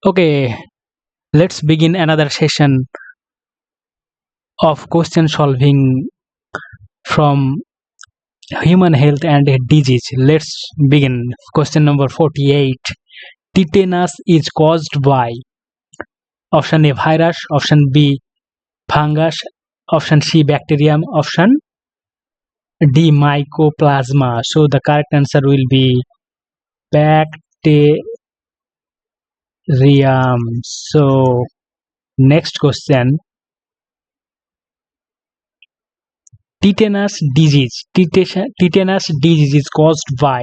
Okay, let's begin another session of question solving from human health and disease. Let's begin. Question number 48. Tetanus is caused by option A virus, option B fungus, option C bacterium, option D mycoplasma. So the correct answer will be bacterium. So next question. Tetanus disease. Tetanus disease is caused by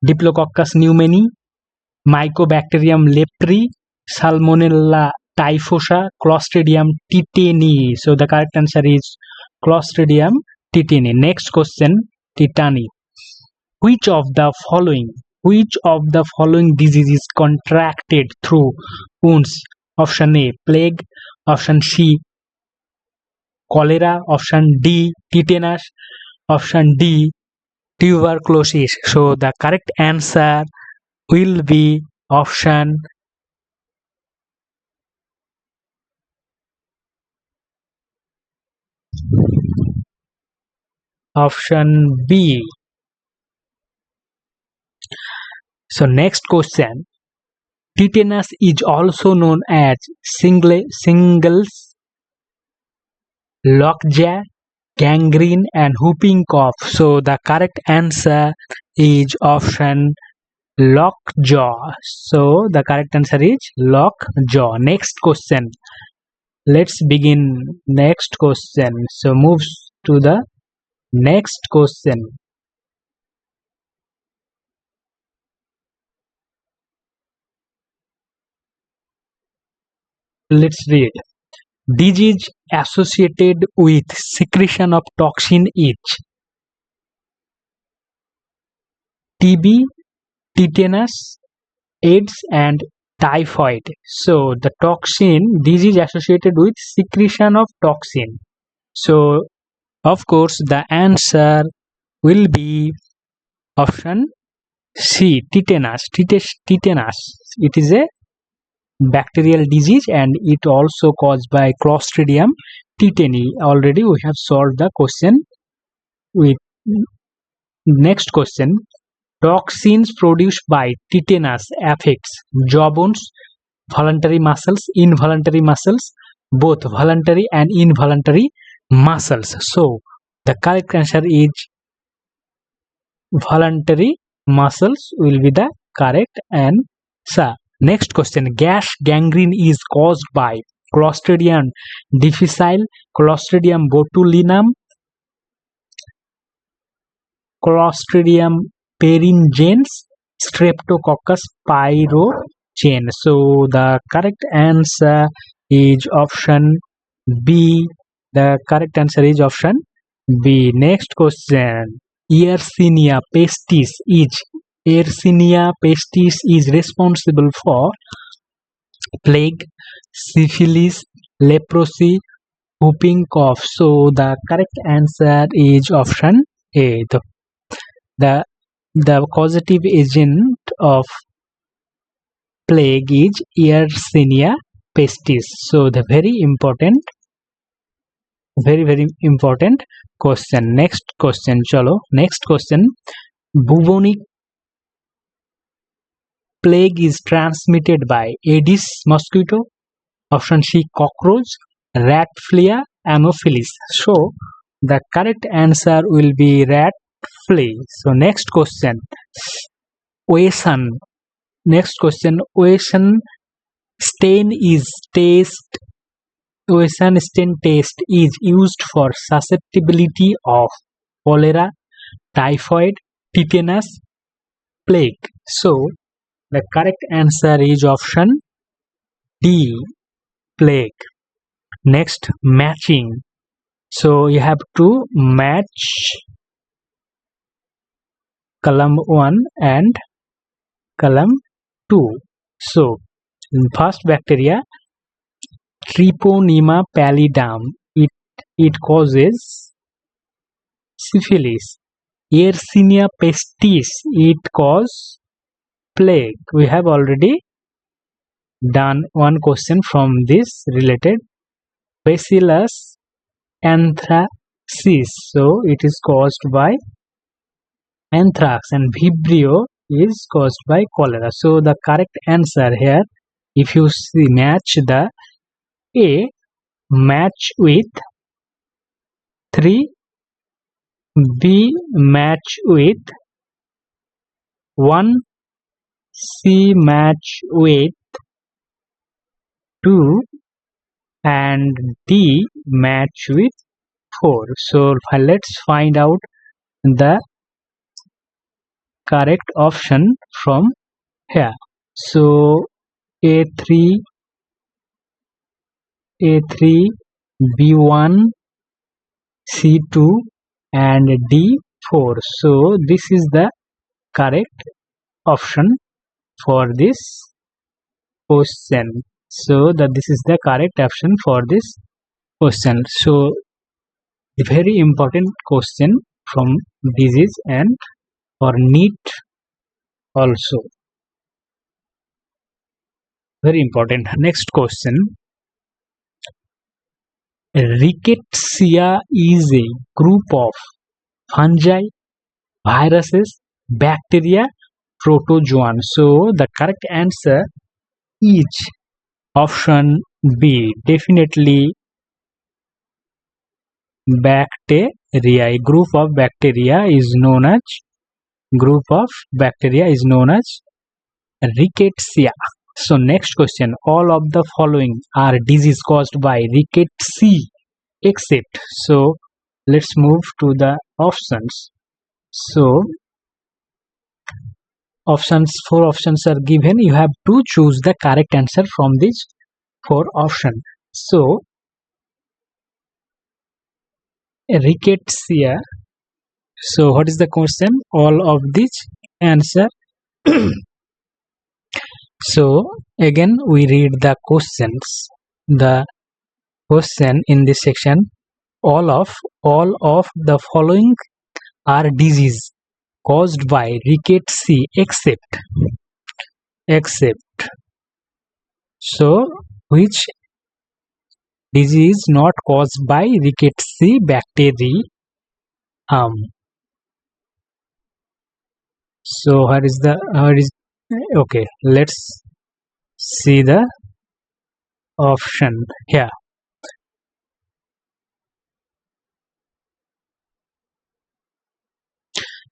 Diplococcus pneumoniae, Mycobacterium leprae, Salmonella typhosa, Clostridium tetani. So the correct answer is Clostridium tetani. Next question, tetani. Which of the following disease is contracted through wounds? Option A, plague. Option C, cholera. Option D, tetanus. Option D, tuberculosis. So the correct answer will be option B. So next question. Tetanus is also known as shingles, lockjaw, gangrene and whooping cough. So the correct answer is option lockjaw. So the correct answer is lockjaw. Next question. Let's begin next question. So moves to the next question. Let's read. Disease associated with secretion of toxin is TB, tetanus, AIDS and typhoid. So the disease associated with secretion of toxin. So of course the answer will be option C, tetanus. Tetanus. It is a bacterial disease and it also caused by Clostridium tetani. Already we have solved the question with next question. Toxins produced by tetanus affects jaw bones, voluntary muscles, involuntary muscles, both voluntary and involuntary muscles. So the correct answer is voluntary muscles will be the correct answer. Next question. Gas gangrene is caused by Clostridium difficile, Clostridium botulinum, Clostridium peringens, Streptococcus pyogenes. So the correct answer is option B. The correct answer is option B. Next question. Yersinia pestis is responsible for plague, syphilis, leprosy, whooping cough. So the correct answer is option A. The causative agent of plague is Yersinia pestis. So the very important question. Next question. Chalo. Next question. Bubonic plague is transmitted by Aedes mosquito. Option C, cockroach, rat flea, anopheles. So the correct answer will be rat flea. So next question. Ocean. Next question. Ocean stain test is used for susceptibility of cholera, typhoid, tetanus, plague. So the correct answer is option D, plague. Next, matching. So you have to match column 1 and column 2. So first bacteria, Treponema pallidum, it causes syphilis. Yersinia pestis, it causes plague. We have already done one question from this related. Bacillus anthracis, so it is caused by anthrax, and Vibrio is caused by cholera. So the correct answer here, if you see, match the A match with 3, B match with 1, C match with 2, and D match with 4. So let's find out the correct option from here. So A3, B1, C2 and D4. So this is the correct option for this question. So that this is the correct option for this question. So very important question from disease and for NEET also. Very important. Next question. Rickettsia is a group of fungi, viruses, bacteria, protozoan. So the correct answer is option B. Definitely bacteria. A group of bacteria is known as Rickettsia. So next question. All of the following are disease caused by Rickettsia except. So let's move to the options. So four options are given. You have to choose the correct answer from these 4 options. So Rickettsia. So what is the question? All of these answer. So again we read the questions. The question in this section, all of the following are disease caused by Rickettsia except. So which disease not caused by Rickettsia bacteria? So where is okay, let's see the option here.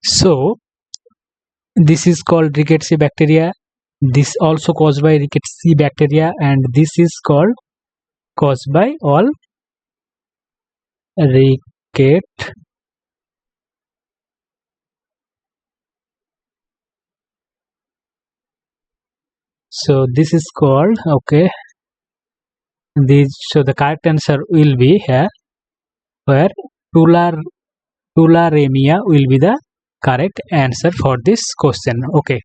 So this is called Rickettsia bacteria. This also caused by Rickettsia bacteria, and this is caused by all Rickett. So this is called, okay. So the correct answer will be here, where tularemia will be the correct answer for this question. Okay,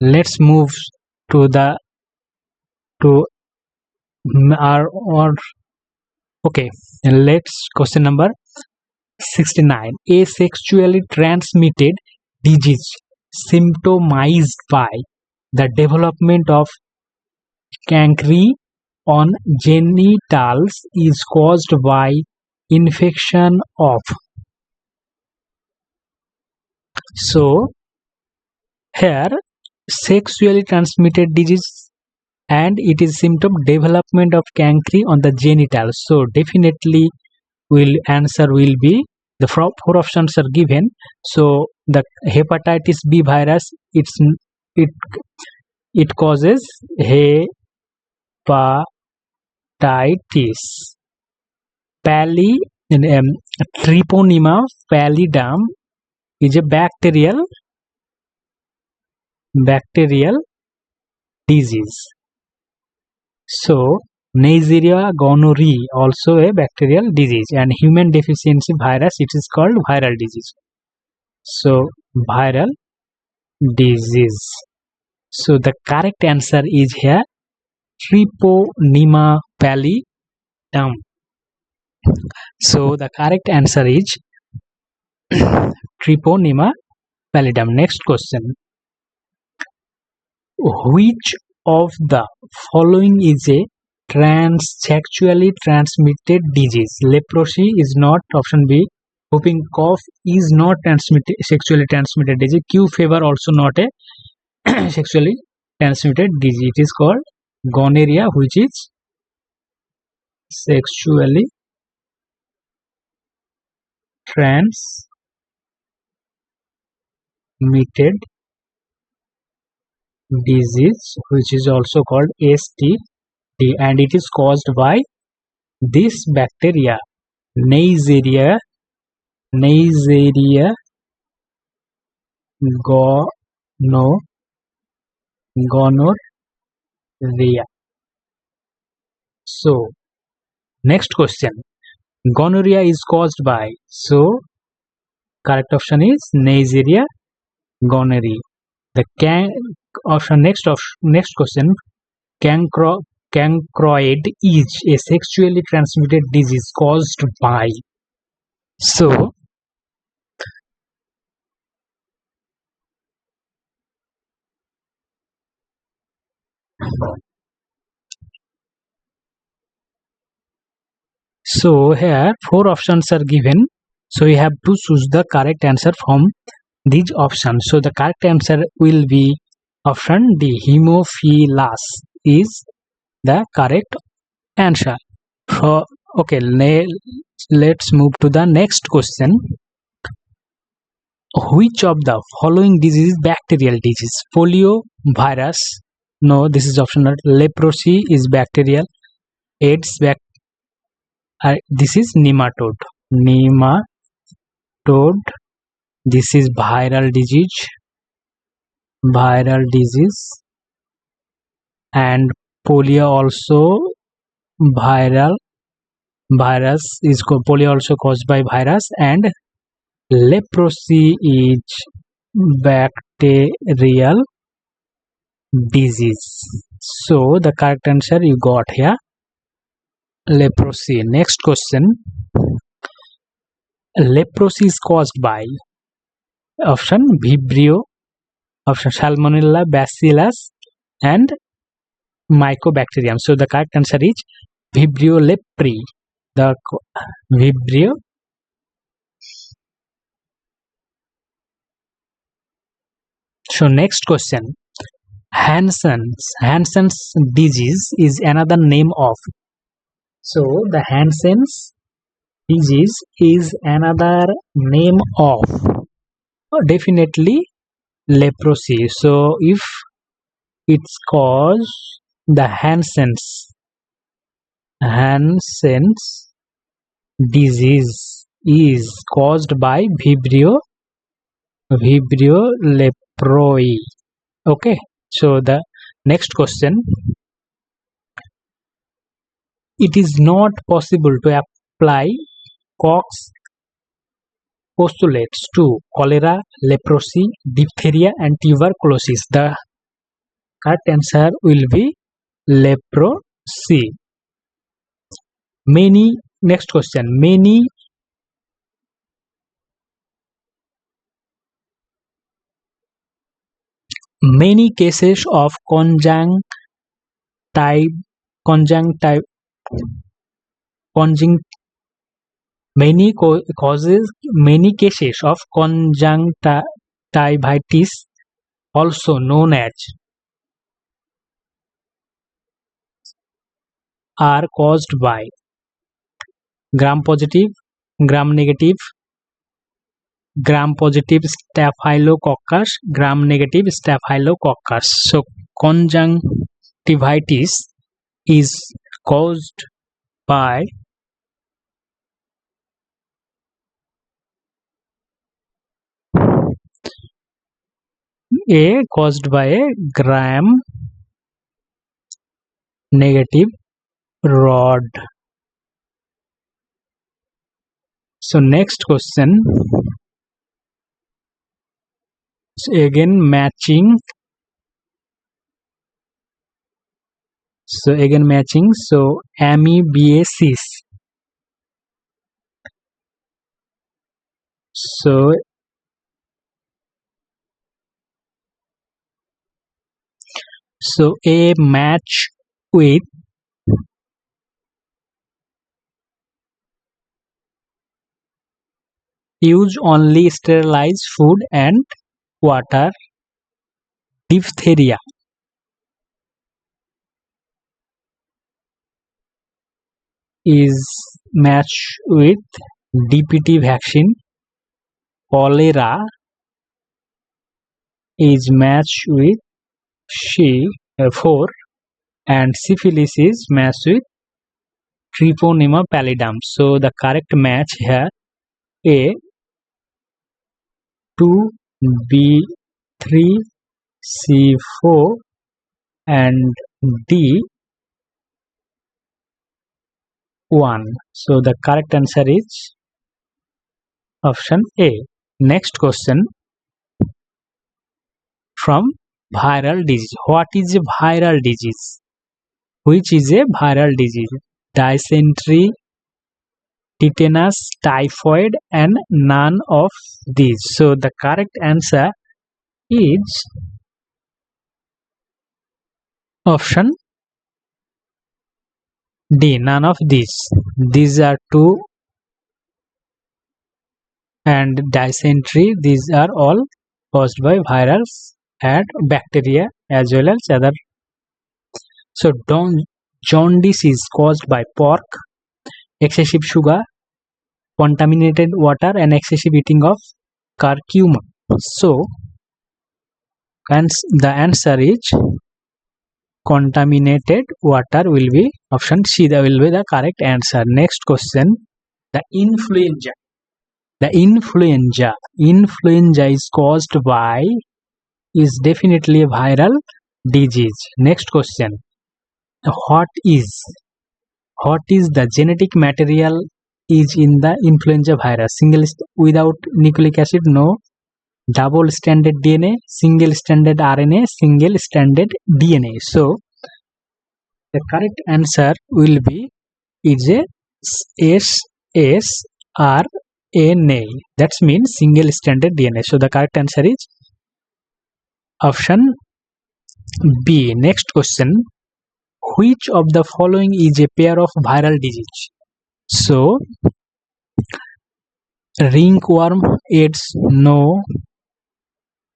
let's move to our okay. Let's question number 69. A sexually transmitted disease symptomized by the development of cankri on genitals is caused by infection of. So here sexually transmitted disease and it is symptom development of cankri on the genitals. So definitely answer will be the 4 options are given. So the hepatitis B virus, it causes hepatitis. Treponema pallidum is a bacterial disease. So Neisseria gonorrhoeae also a bacterial disease, and human deficiency virus, it is called viral disease. So viral disease. So the correct answer is here Treponema pallidum. So the correct answer is Treponema pallidum. Next question. Which of the following is a sexually transmitted disease? Leprosy is not. Option B. Whooping cough is not sexually transmitted disease. Q fever also not a sexually transmitted disease. It is called gonorrhea, which is sexually transmitted disease, which is also called STD, and it is caused by this bacteria, Neisseria gonorrhea. So next question, gonorrhea is caused by, so correct option is Neisseria gonorrhea. The next question, cancroid is a sexually transmitted disease caused by. So here 4 options are given. So you have to choose the correct answer from these options. So the correct answer will be option D. Hemophilus is the correct answer. Okay, let's move to the next question. Which of the following disease is bacterial disease? Polio, virus. No, this is option not. Leprosy is bacterial. AIDS, this is nematode. This is viral disease. And polio also polio also caused by virus, and leprosy is bacterial disease. So the correct answer you got here, leprosy. Next question, leprosy is caused by option Vibrio, option Salmonella, Bacillus, and Mycobacterium. So the correct answer is Vibrio lepri. The Vibrio. So next question, Hansen's disease is another name of. So the Hansen's disease is another name of definitely leprosy. So if it's caused the Hansen's disease is caused by Vibrio leproi. Okay, so the next question, it is not possible to apply Koch's postulates to cholera, leprosy, diphtheria, and tuberculosis. The correct answer will be leprosy. Next question, many cases of many cases of conjunctivitis, also known as, are caused by gram positive, gram negative, staphylococcus, gram negative staphylococcus. So conjunctivitis is caused by a gram negative rod. So next question, so again matching. So amoebiasis. So So A match with use only sterilized food and water. Diphtheria is matched with DPT vaccine. Cholera is matched with C4 and syphilis is matched with Treponema pallidum. So the correct match here A 2 B 3 C4 and D 1. So the correct answer is option A. Next question from viral disease. What is a viral disease? Which is a viral disease? Dysentery, tetanus, typhoid, and none of these. So the correct answer is option D. None of these. These are two, and dysentery. These are all caused by virus and bacteria as well as other. So jaundice is caused by pork, excessive sugar, contaminated water, and excessive eating of curcumin. So the answer is contaminated water will be option C. That will be the correct answer. Next question, the influenza. The influenza is caused by, is definitely a viral disease. Next question, what is the genetic material is in the influenza virus? Single without nucleic acid, no. Double stranded DNA, single stranded RNA, single stranded DNA. So the correct answer will be is a SSRNA. That means single stranded DNA. So the correct answer is option B. Next question, which of the following is a pair of viral disease? So ringworm, AIDS, no.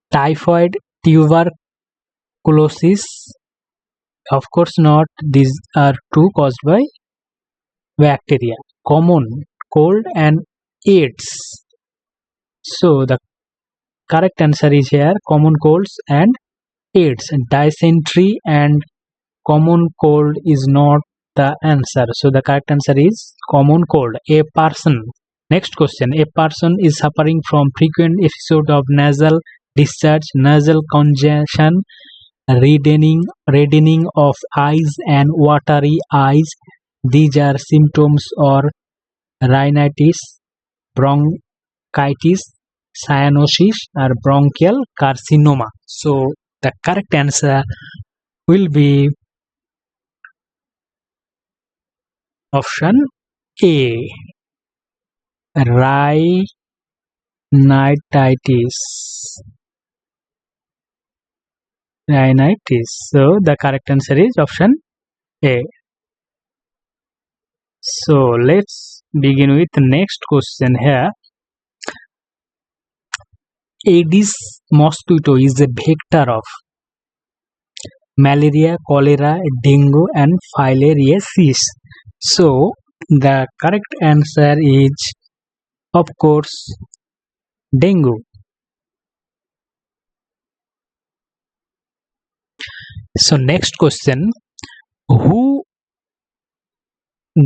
Typhoid, tuberculosis, of course not. These are two caused by bacteria. Common cold and AIDS. So the correct answer is here common colds and AIDS. Dysentery and common cold is not the answer. So the correct answer is common cold. A person. Next question, a person is suffering from frequent episode of nasal discharge, nasal congestion, reddening of eyes and watery eyes. These are symptoms or rhinitis, bronchitis, cyanosis, or bronchial carcinoma. So the correct answer will be option A. Rhinitis. So the correct answer is option A. So let's begin with the next question here. Aedes mosquito is a vector of malaria, cholera, dengue, and filariasis. So the correct answer is, of course, dengue. So next question, who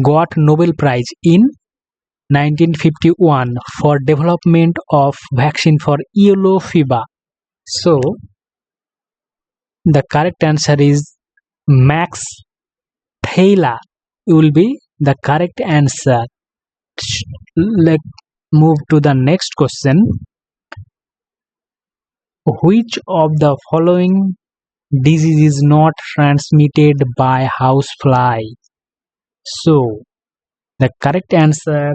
got Nobel Prize in 1951 for development of vaccine for yellow fever? So the correct answer is Max Taylor will be the correct answer. Let's move to the next question. Which of the following disease is not transmitted by housefly? So the correct answer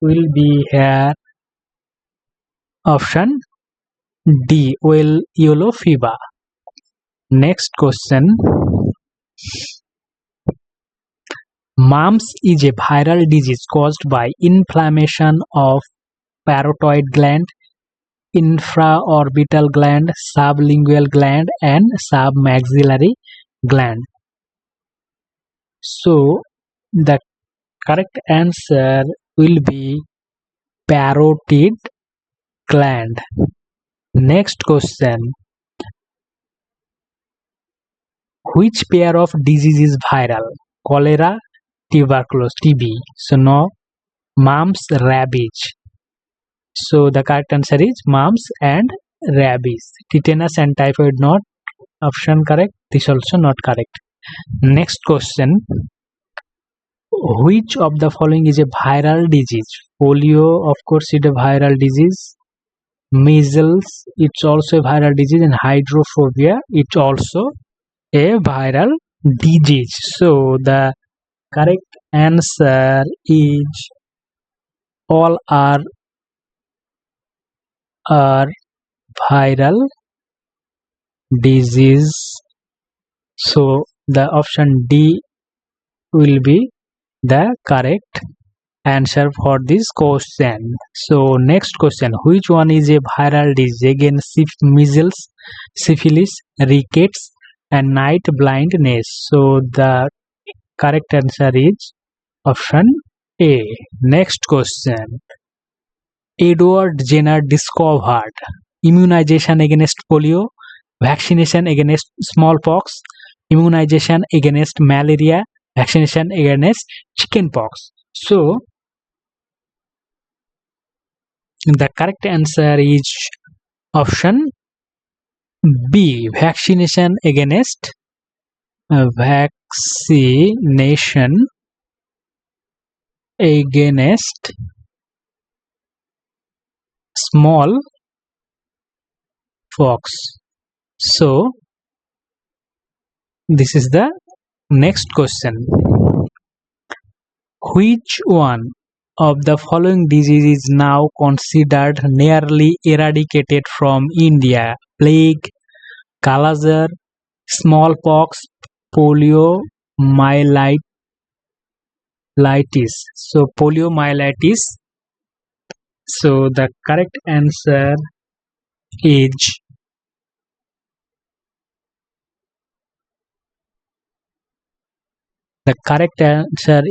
will be here option D, yellow fever. Next question. Mumps is a viral disease caused by inflammation of parotid gland, infraorbital gland, sublingual gland, and submaxillary gland. So the correct answer will be parotid gland. Next question. Which pair of disease is viral? Cholera, tuberculosis, TB. So no, mumps, rabies. So the correct answer is mumps and rabies. Tetanus and typhoid not option correct. This also not correct. Next question. Which of the following is a viral disease? Polio, of course, is a viral disease. Measles, it's also a viral disease, and hydrophobia, it's also a viral disease. So the correct answer is all are viral disease. So the option D will be the correct answer for this question. So next question. Which one is a viral disease? Again, measles, syphilis, rickets, and night blindness. So the correct answer is option A. Next question. Edward Jenner discovered immunization against polio, vaccination against smallpox, immunization against malaria, vaccination against chickenpox. So the correct answer is option B. Vaccination against small pox. So this is the next question. Which one of the following disease is now considered nearly eradicated from India? Plague, Kala-Azar, smallpox, poliomyelitis. So poliomyelitis. So the correct answer is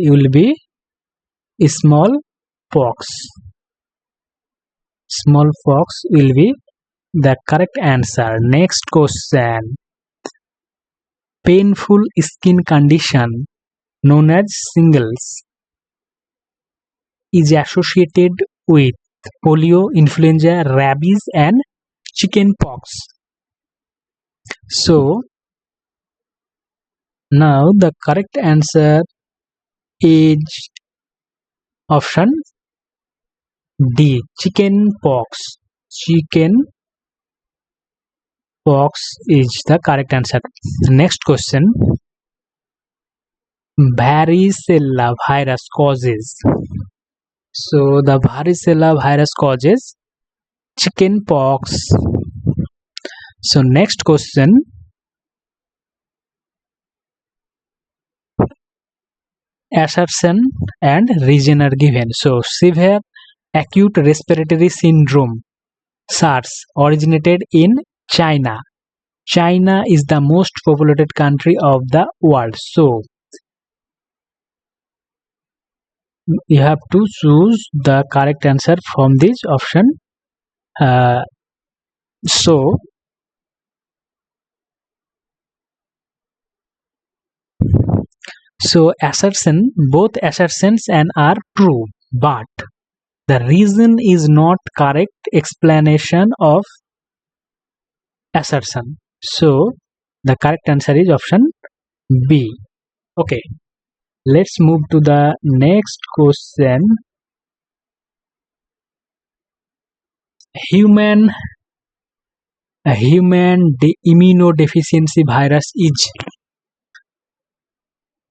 will be smallpox. Smallpox will be the correct answer. Next question. Painful skin condition known as shingles is associated with polio, influenza, rabies, and chickenpox. So now the correct answer is option D. Chickenpox. Chickenpox is the correct answer. Next question. Varicella virus causes. So the varicella virus causes chickenpox. So next question. Assertion and reason are given. So severe acute respiratory syndrome SARS originated in China. China is the most populated country of the world. So you have to choose the correct answer from this option. So assertion, both assertions and are true, but the reason is not correct explanation of assertion. So the correct answer is option B. Okay, let's move to the next question. Human immunodeficiency virus is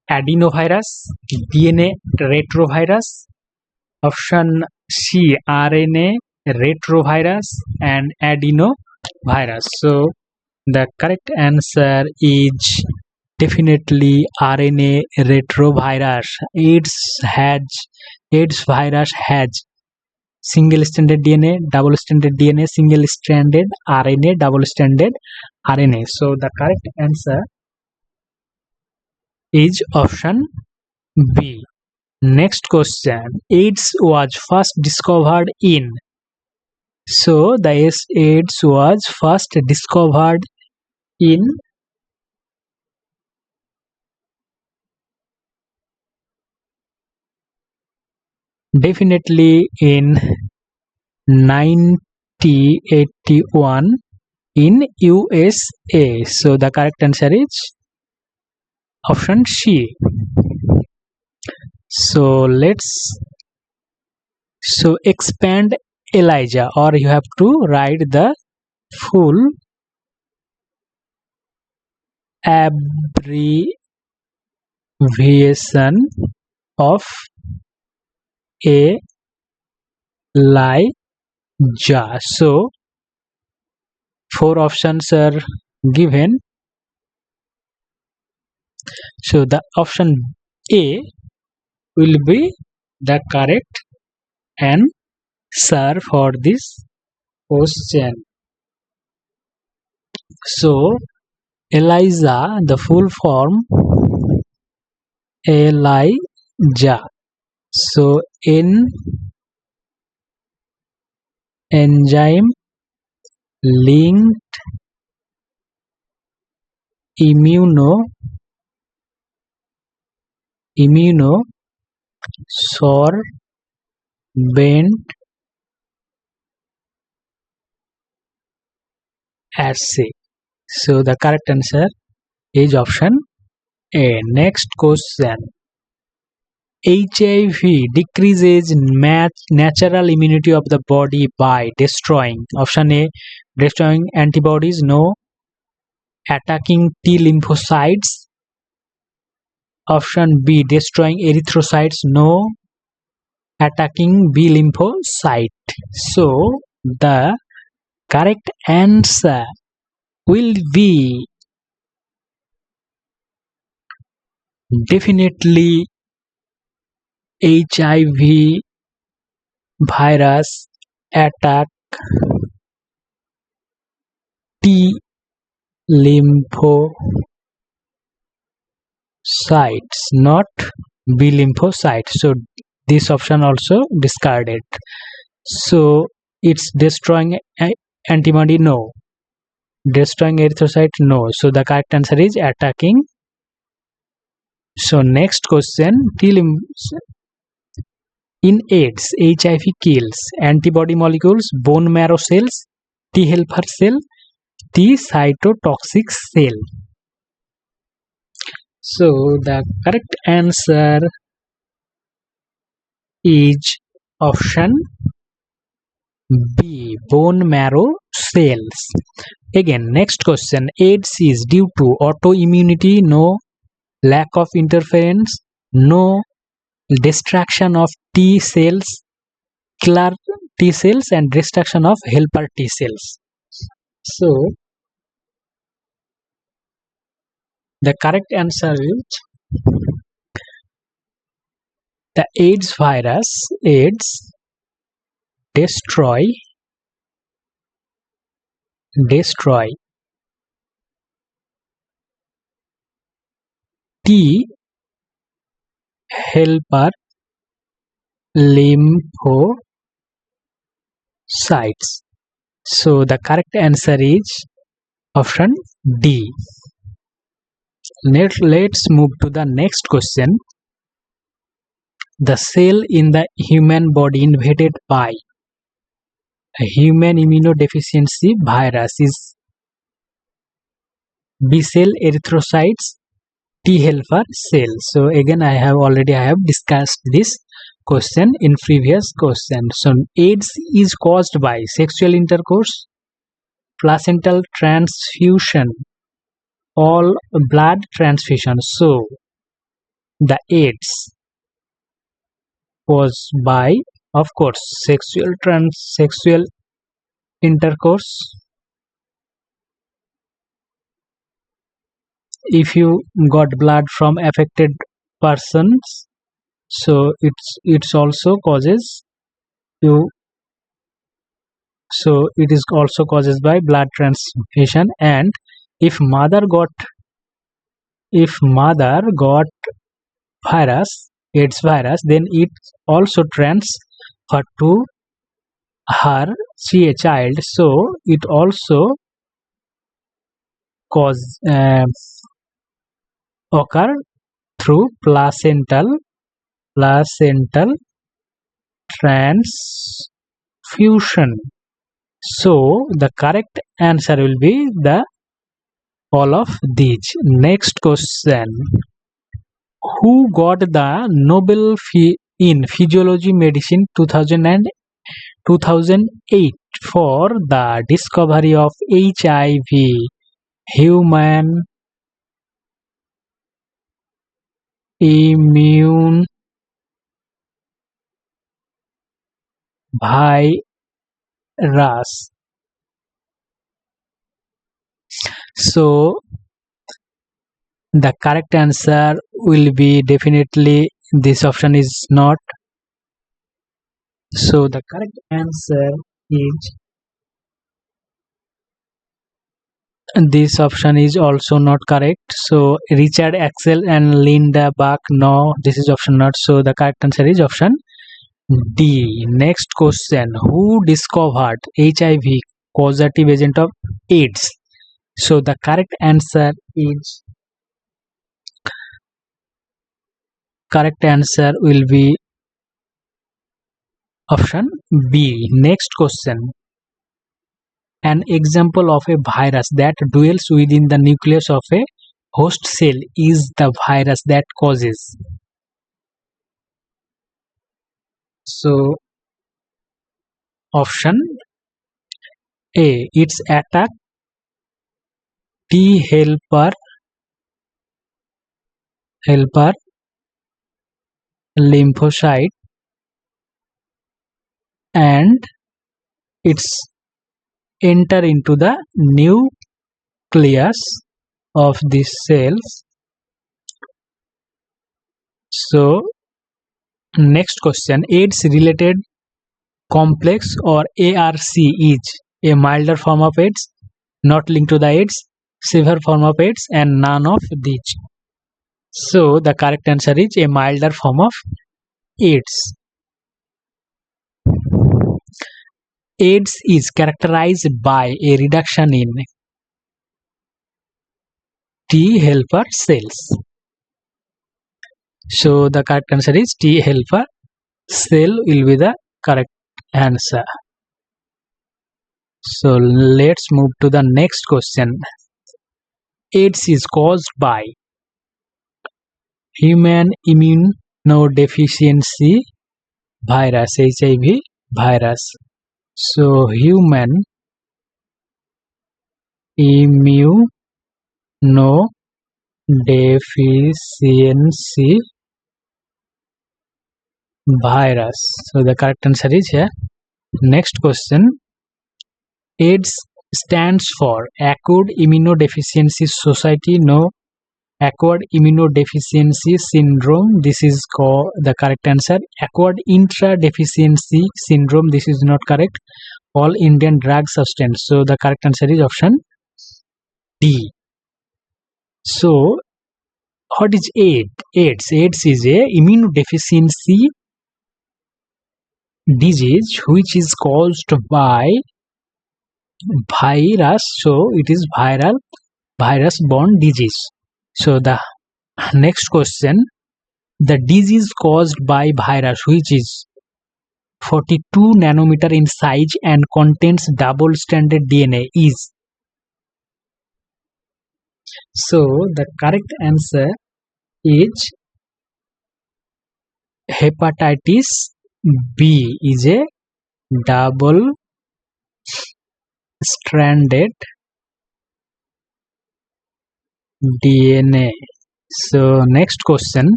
adenovirus, DNA retrovirus, option C RNA retrovirus, and adenovirus. So The correct answer is definitely RNA retrovirus. AIDS virus has single-stranded DNA, double-stranded DNA, single-stranded RNA, double-stranded RNA. So the correct answer is option B. Next question. AIDS was first discovered in. So the AIDS was first discovered in definitely in 1981 in USA. So the correct answer is option C. So expand Elijah, or you have to write the full abbreviation of Elijah. So four options are given. So the option A will be the correct answer for this question. So Elijah, the full form Elijah. So enzyme linked immunosorbent assay. So the correct answer is option A. Next question. HIV decreases natural immunity of the body by destroying. Option A, destroying antibodies. No. Attacking T lymphocytes. Option B, destroying erythrocytes. No. Attacking B lymphocyte. So the correct answer will be definitely HIV virus attack T lymphocytes, not B lymphocytes. So this option also discarded. So it's destroying antibody. No. Destroying erythrocyte. No. So the correct answer is attacking. So next question. In AIDS, HIV kills antibody molecules, bone marrow cells, T helper cell, T cytotoxic cell. So the correct answer is option B, bone marrow cells. Again, next question. AIDS is due to autoimmunity. No. Lack of interference. No. Destruction of T cells, killer T cells, and destruction of helper T cells. So the correct answer is the AIDS virus. AIDS destroy T helper lymphocytes. So the correct answer is option D. Let's move to the next question. The cell in the human body invaded by a human immunodeficiency virus is B cell, erythrocytes, T helper cell. So again, I have discussed this question in previous question. So AIDS is caused by sexual intercourse, placental transfusion, all blood transfusion. So the AIDS was by, of course, sexual intercourse, if you got blood from affected persons, so it's also causes you, so it is also causes by blood transfusion. And if mother got virus, AIDS virus, then it also transfer to her, she a child, so it also cause occur through placental transfusion. So the correct answer will be the all of these. Next question: who got the Nobel in Physiology Medicine 2008 for the discovery of HIV, human immune virus? So the correct answer will be definitely this option is not. So the correct answer is this option is also not correct. So Richard Axel and Linda Bach, no, this is option not. So the correct answer is option D. Next question: who discovered HIV causative agent of AIDS? So the correct answer will be option B. Next question: an example of a virus that dwells within the nucleus of a host cell is the virus that causes. So option A, its attack T helper lymphocyte, and it's enter into the nucleus of these cells. So next question: AIDS related complex or ARC is a milder form of AIDS, not linked to the AIDS, severe form of AIDS, and none of these. So the correct answer is a milder form of AIDS. AIDS is characterized by a reduction in T helper cells. So the correct answer is T helper cell will be the correct answer. So let's move to the next question. AIDS is caused by human immunodeficiency virus, HIV virus. So human immunodeficiency virus. So the correct answer is here. Next question: AIDS stands for Acquired Immunodeficiency Society, no acquired immunodeficiency syndrome. This is called the correct answer. Acquired intradeficiency syndrome. This is not correct. All Indian drug substance. So the correct answer is option D. So what is AIDS? AIDS is a immunodeficiency disease which is caused by virus. So it is virus borne disease. So the next question: the disease caused by virus which is 42 nanometer in size and contains double stranded DNA is. So the correct answer is hepatitis B is a double stranded DNA. So next question: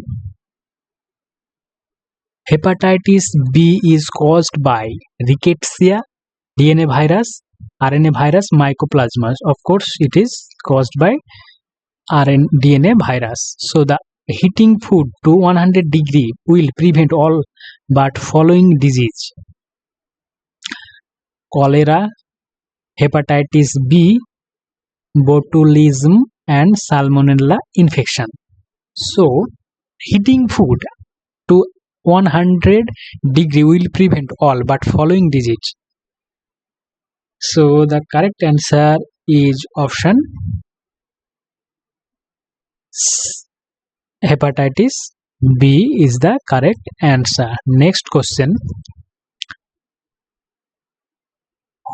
hepatitis B is caused by rickettsia, DNA virus, RNA virus, mycoplasma. Of course, it is caused by DNA virus. So the heating food to 100 degree will prevent all but following disease: cholera, hepatitis B, botulism, and salmonella infection. So heating food to 100 degree will prevent all but following disease. So the correct answer is option hepatitis B is the correct answer. Next question.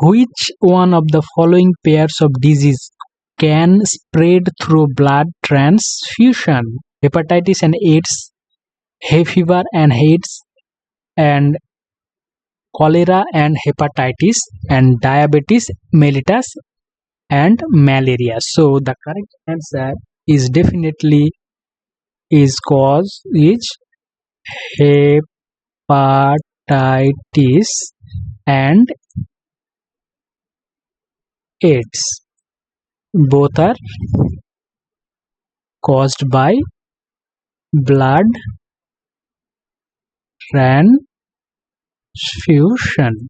Which one of the following pairs of disease can spread through blood transfusion? Hepatitis and AIDS, hay fever and AIDS, and cholera and hepatitis, and diabetes mellitus and malaria. So the correct answer is definitely is cause is hepatitis and AIDS. Both are caused by blood transfusion.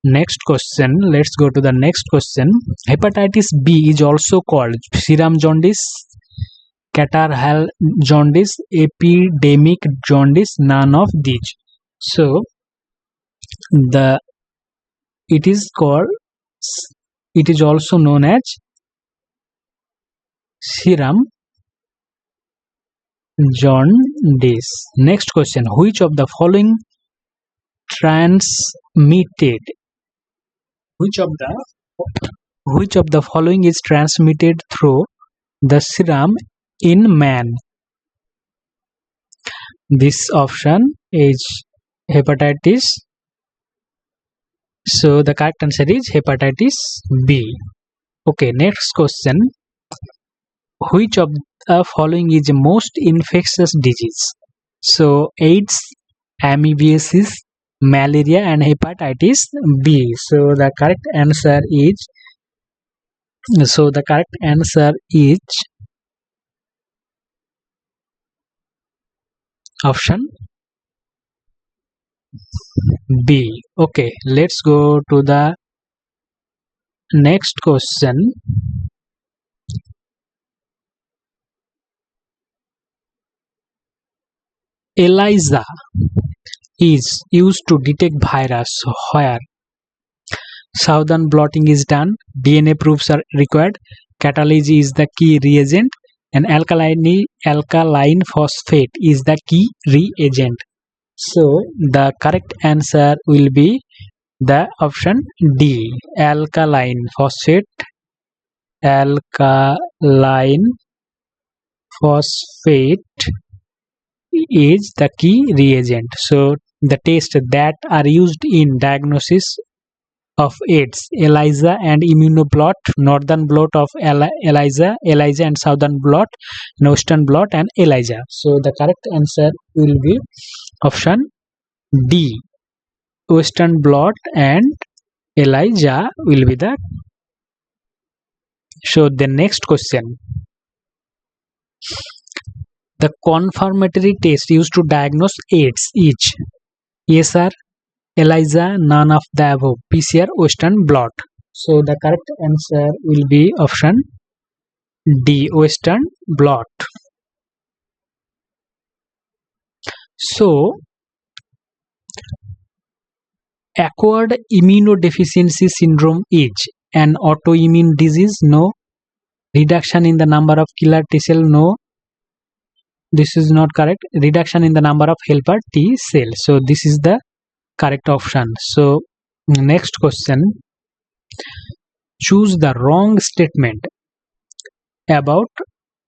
Next question. Let's go to the next question. Hepatitis B is also called serum jaundice, catarrhal jaundice, epidemic jaundice, none of these. So it is also known as serum jaundice. Next question. Which of the following following is transmitted through the serum in man? This option is hepatitis. So the correct answer is hepatitis B. Okay, next question. Which of the following is most infectious disease? So AIDS, amoebiasis, malaria, and hepatitis B. So the correct answer is option B. Okay, let's go to the next question. ELISA is used to detect virus where southern blotting is done, DNA proofs are required, catalase is the key reagent, and alkaline phosphate is the key reagent. So the correct answer will be the option D, alkaline phosphate. Alkaline phosphate is the key reagent. So the tests that are used in diagnosis of AIDS: ELISA and immunoblot, northern blot of ELISA and southern blot, and western blot and ELISA. So the correct answer will be option D, western blot and ELISA will be the. So the next question. The confirmatory test used to diagnose AIDS is ESR, ELISA, none of the above, PCR, western blot. So the correct answer will be option D, western blot. So acquired immunodeficiency syndrome is an autoimmune disease? No. Reduction in the number of killer T cell? No. This is not correct. Reduction in the number of helper T cell. So this is the correct option. So next question. Choose the wrong statement about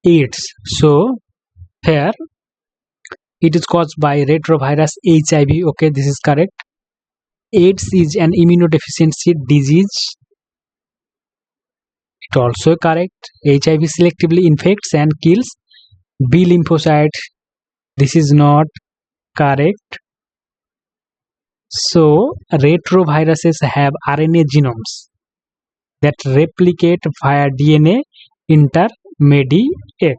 AIDS. So here it is caused by retrovirus HIV. Okay, this is correct. AIDS is an immunodeficiency disease. It also correct. HIV selectively infects and kills B lymphocytes. This is not correct. So retroviruses have RNA genomes that replicate via DNA mediate.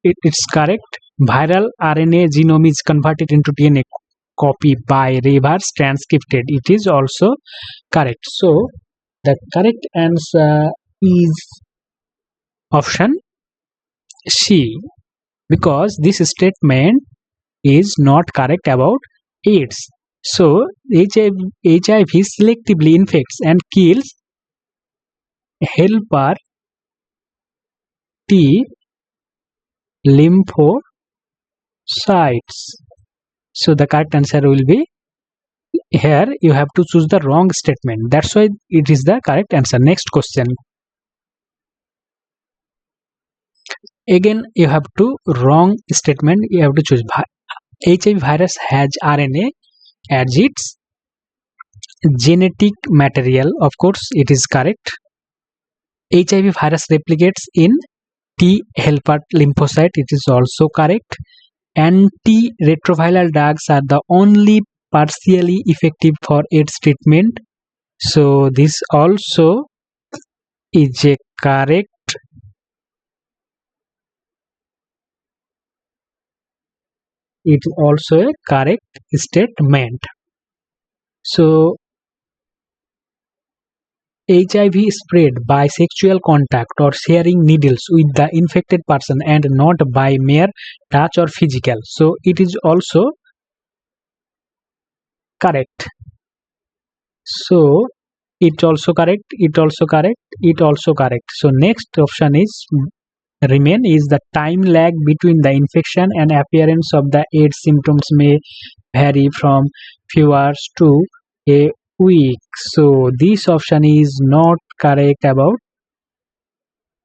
It's correct. Viral RNA genome is converted into DNA copy by reverse transcripted. It is also correct. So the correct answer is option C, because this statement is not correct about AIDS. So HIV selectively infects and kills helper T lymphocytes. So the correct answer will be here. You have to choose the wrong statement. That's why it is the correct answer. Next question. Again, you have to wrong statement. You have to choose. HIV virus has RNA as its genetic material. Of course, it is correct. HIV virus replicates in T helper lymphocyte. It is also correct. Antiretroviral drugs are the only partially effective for AIDS treatment. So this also is a correct. It is also a correct statement. So HIV spread by sexual contact or sharing needles with the infected person and not by mere touch or physical. So it is also correct. So it also correct, it also correct, it also correct. So next option is remain is the time lag between the infection and appearance of the AIDS symptoms may vary from few hours to a week. So this option is not correct about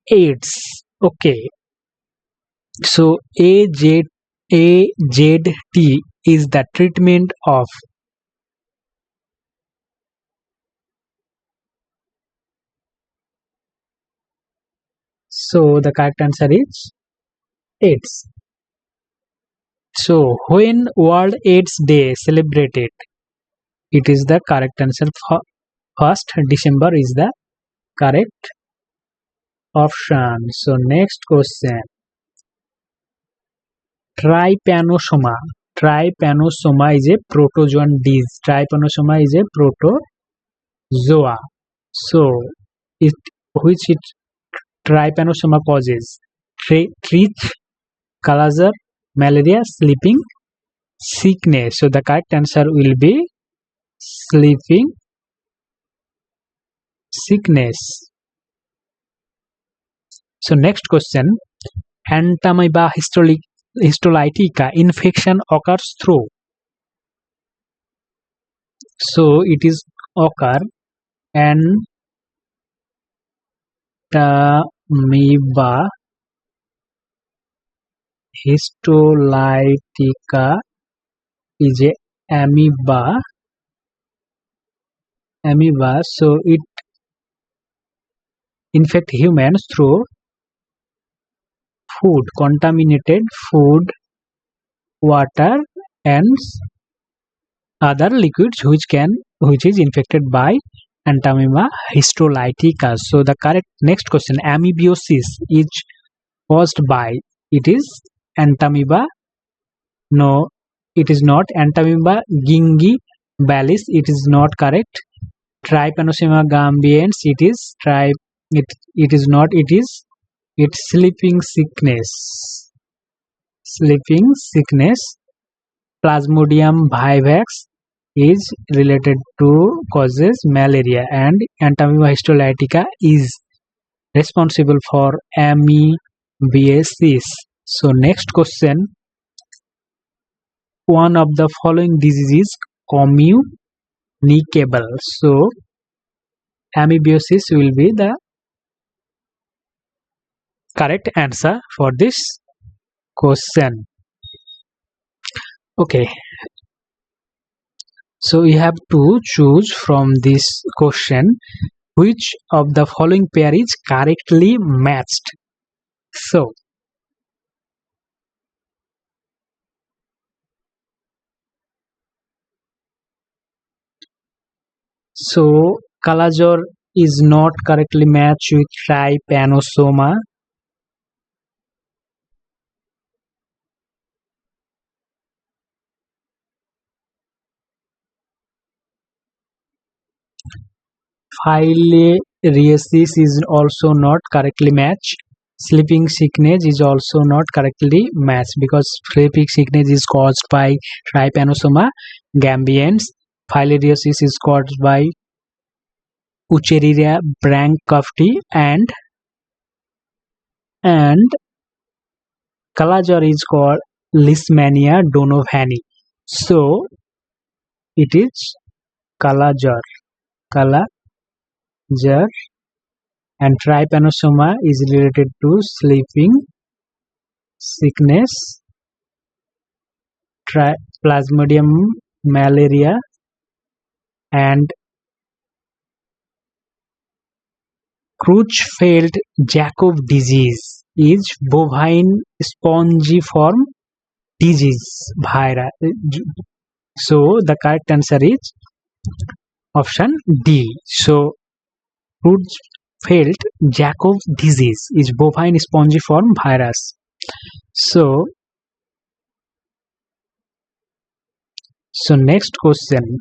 AIDS. Okay. So AZT is the treatment of. So the correct answer is AIDS. So when World AIDS Day celebrated, it is the correct answer. 1st December is the correct option. So next question. Trypanosoma. Trypanosoma is a protozoan disease. Trypanosoma is a protozoa. So it which it trypanosoma causes? Trich, Kala-Azar, malaria, sleeping sickness. So the correct answer will be sleeping sickness. So next question. Entamoeba histolytica infection occurs through. So it is occur Entamoeba histolytica is a amoeba. So it infect humans through food, contaminated food, water, and other liquids which is infected by Entamoeba histolytica. So the correct next question, amoebiasis is caused by. It is Entamoeba. No, it is not. Entamoeba gingivalis. It is not correct. Trypanosoma gambiense. It is it is not. It's sleeping sickness. Sleeping sickness. Plasmodium vivax is related to causes malaria, and Entamoeba histolytica is responsible for amoebiasis. So next question. One of the following diseases is communicable. So amoebiasis will be the correct answer for this question. Okay. So you have to choose from this question which of the following pair is correctly matched. So Kala-Azar is not correctly matched with Trypanosoma. Filariasis is also not correctly matched. Sleeping sickness is also not correctly matched because sleeping sickness is caused by Trypanosoma gambiense. Filariasis is caused by Wuchereria brancaphti and Kalajor is called Leishmania donovani. So it is Kalajor, and Trypanosoma is related to sleeping sickness, Plasmodium malaria, and Creutzfeldt-Jakob disease is bovine spongiform disease virus. So the correct answer is option D. So Creutzfeldt-Jakob disease is bovine spongiform virus. So next question.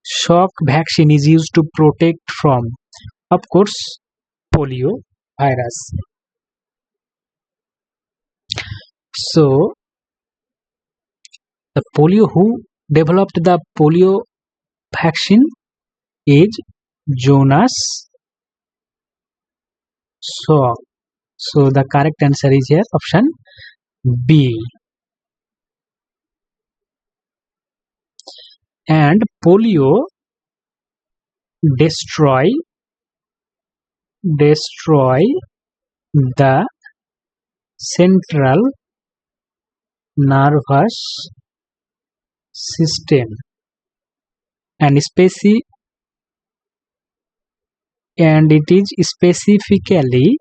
Shock vaccine is used to protect from, of course, polio virus. So the polio who developed the polio vaccine is Jonas Salk. So the correct answer is here option B. And polio destroy the central nervous system and it is specifically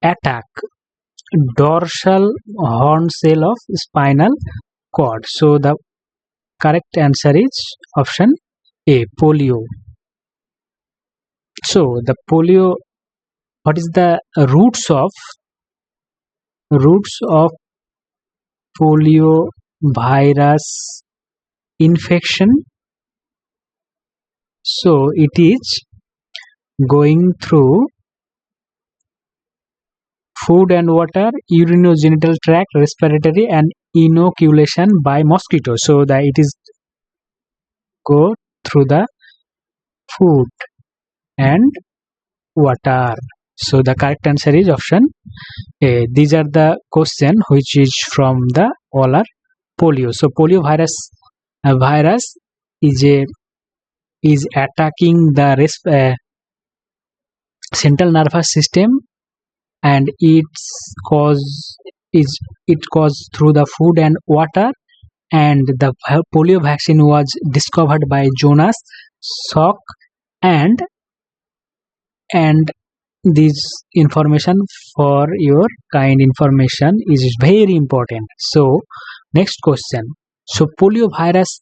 attack dorsal horn cell of spinal cord. So the correct answer is option A, polio. So the polio, what is the roots of polio virus infection? So it is going through food and water, urinogenital tract, respiratory, and inoculation by mosquito. So that it is go through the food and water. So the correct answer is option A. These are the question which is from the oral polio. So polio virus is attacking the central nervous system, and it caused through the food and water. And the polio vaccine was discovered by Jonas Salk, and this information for your kind information is very important. So next question. So polio virus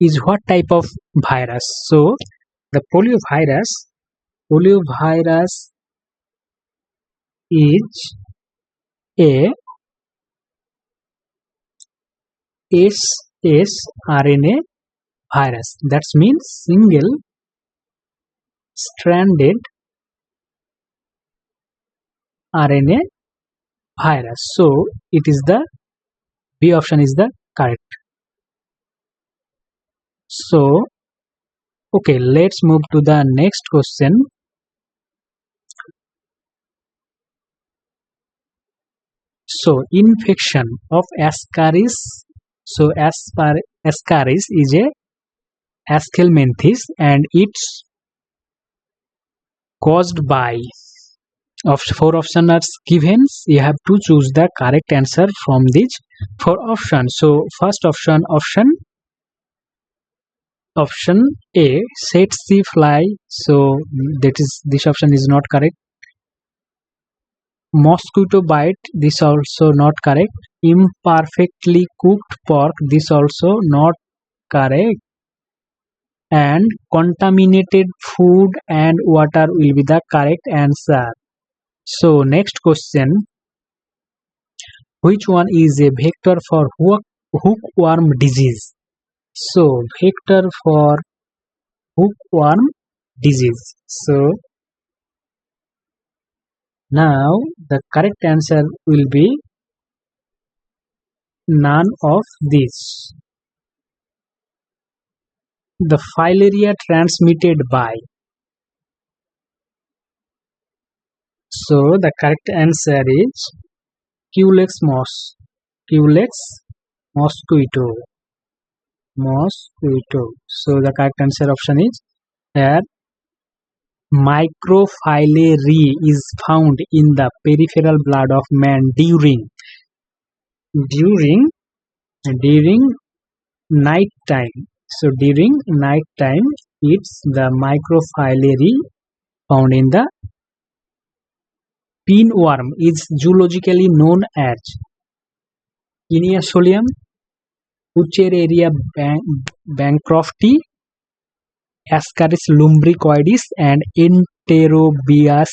is what type of virus? So the polio virus is a ssRNA virus. That means single stranded RNA virus. So it is the B option is the correct. So okay, let's move to the next question. So infection of Ascaris. So Ascaris is a Aschelminthes, and it's caused by four options are given. You have to choose the correct answer from these four options. So first option A, tsetse fly. So this option is not correct. Mosquito bite, this also not correct. Imperfectly cooked pork, this also not correct. And contaminated food and water will be the correct answer. So next question. Which one is a vector for hookworm disease? So vector for hookworm disease. So now the correct answer will be none of these. The filaria transmitted by. So the correct answer is Culex Culex mosquito. Mosquito. So the correct answer option is that microphyllae is found in the peripheral blood of man during during night time. So during night time, it's the microphyllae found in the pinworm is zoologically known as Ineosolium, Wuchereria bancrofti, Ascaris lumbricoides, and Enterobius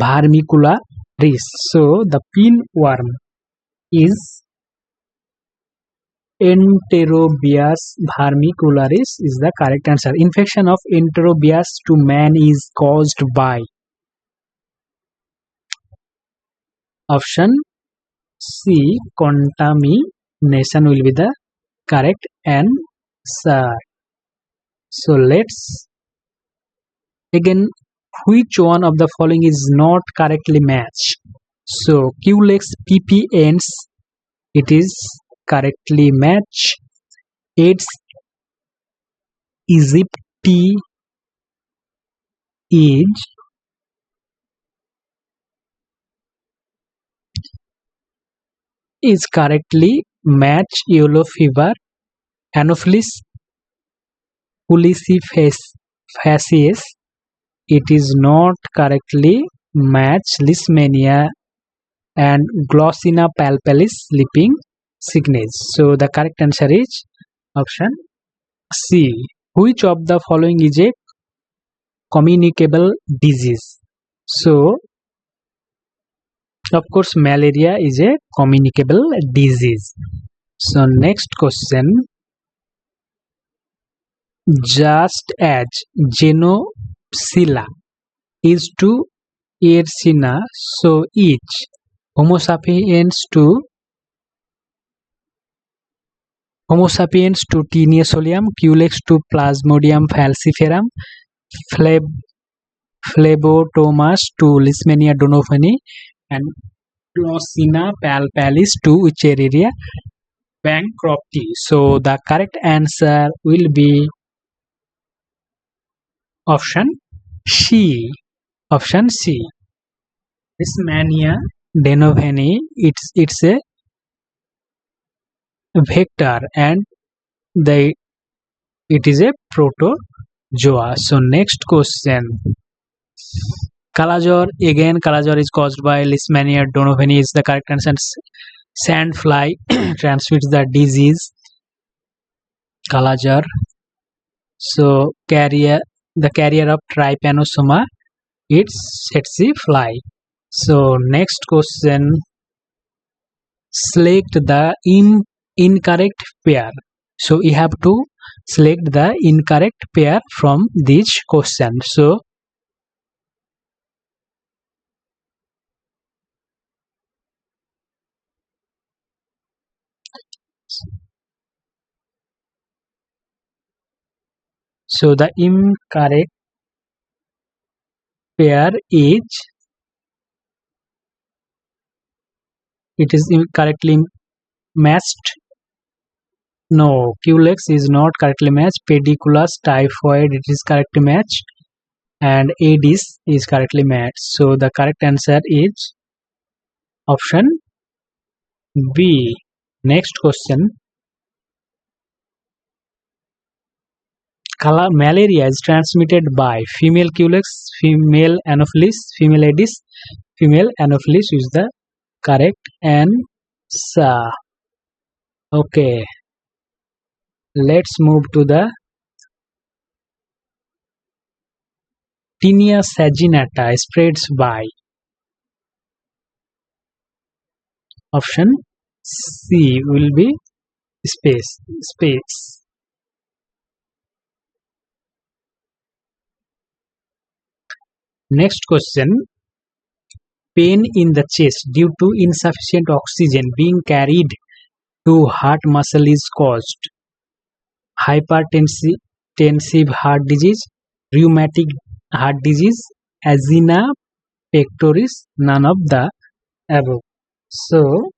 vermicularis. So the pinworm is Enterobius vermicularis is the correct answer. Infection of Enterobius to man is caused by option C. Contamination will be the correct answer. So let's again, which one of the following is not correctly matched? So Culex ppns, it is correctly matched. Aedes aegypti is correctly matched. Yellow fever, Anopheles falcipacis, it is not correctly matched. Leishmania and Glossina palpalis, sleeping sickness. So the correct answer is option C. Which of the following is a communicable disease? So of course malaria is a communicable disease. So next question, just as Genopsilla is to Yersinia, so each Homo sapiens to Teneosolium, Culex to Plasmodium falciparum, Phlebotomus to Leishmania donophani, and Glossina palpalis to Wuchereria bancrofti. So the correct answer will be option C. Option C. Leishmania donophani, it's a vector and it is a protozoa. So next question, Kalajor, again Kalajor is caused by Leishmania donophani is the correct answer. Sandfly transmits the disease Kalajor. So the carrier of trypanosoma, it's tsetse fly. So next question, select the incorrect pair. So you have to select the incorrect pair from this question. So the incorrect pair is, it is incorrectly matched. No, Culex is not correctly matched. Pediculus typhoid, it is correctly matched, and Aedes is correctly matched. So the correct answer is option B. Next question, malaria is transmitted by female Culex, female Anopheles, female Aedes, female Anopheles is the correct answer. Okay, let's move to the Tinea saginata spreads by option C will be space. Next question. Pain in the chest due to insufficient oxygen being carried to heart muscle is caused hypertensive heart disease, rheumatic heart disease, angina pectoris, none of the above. So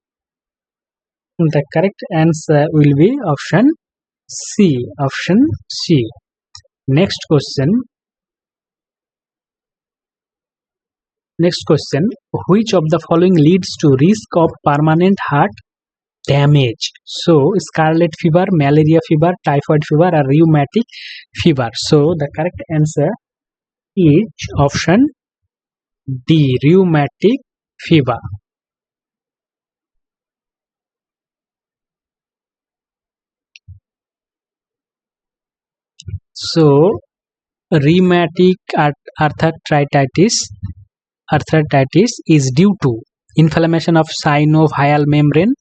the correct answer will be option C. Option C. Next question. Next question. Which of the following leads to risk of permanent heart damage? So scarlet fever, malaria fever, typhoid fever, or rheumatic fever. So the correct answer is option D. Rheumatic fever. So rheumatic arthritis is due to inflammation of synovial membrane,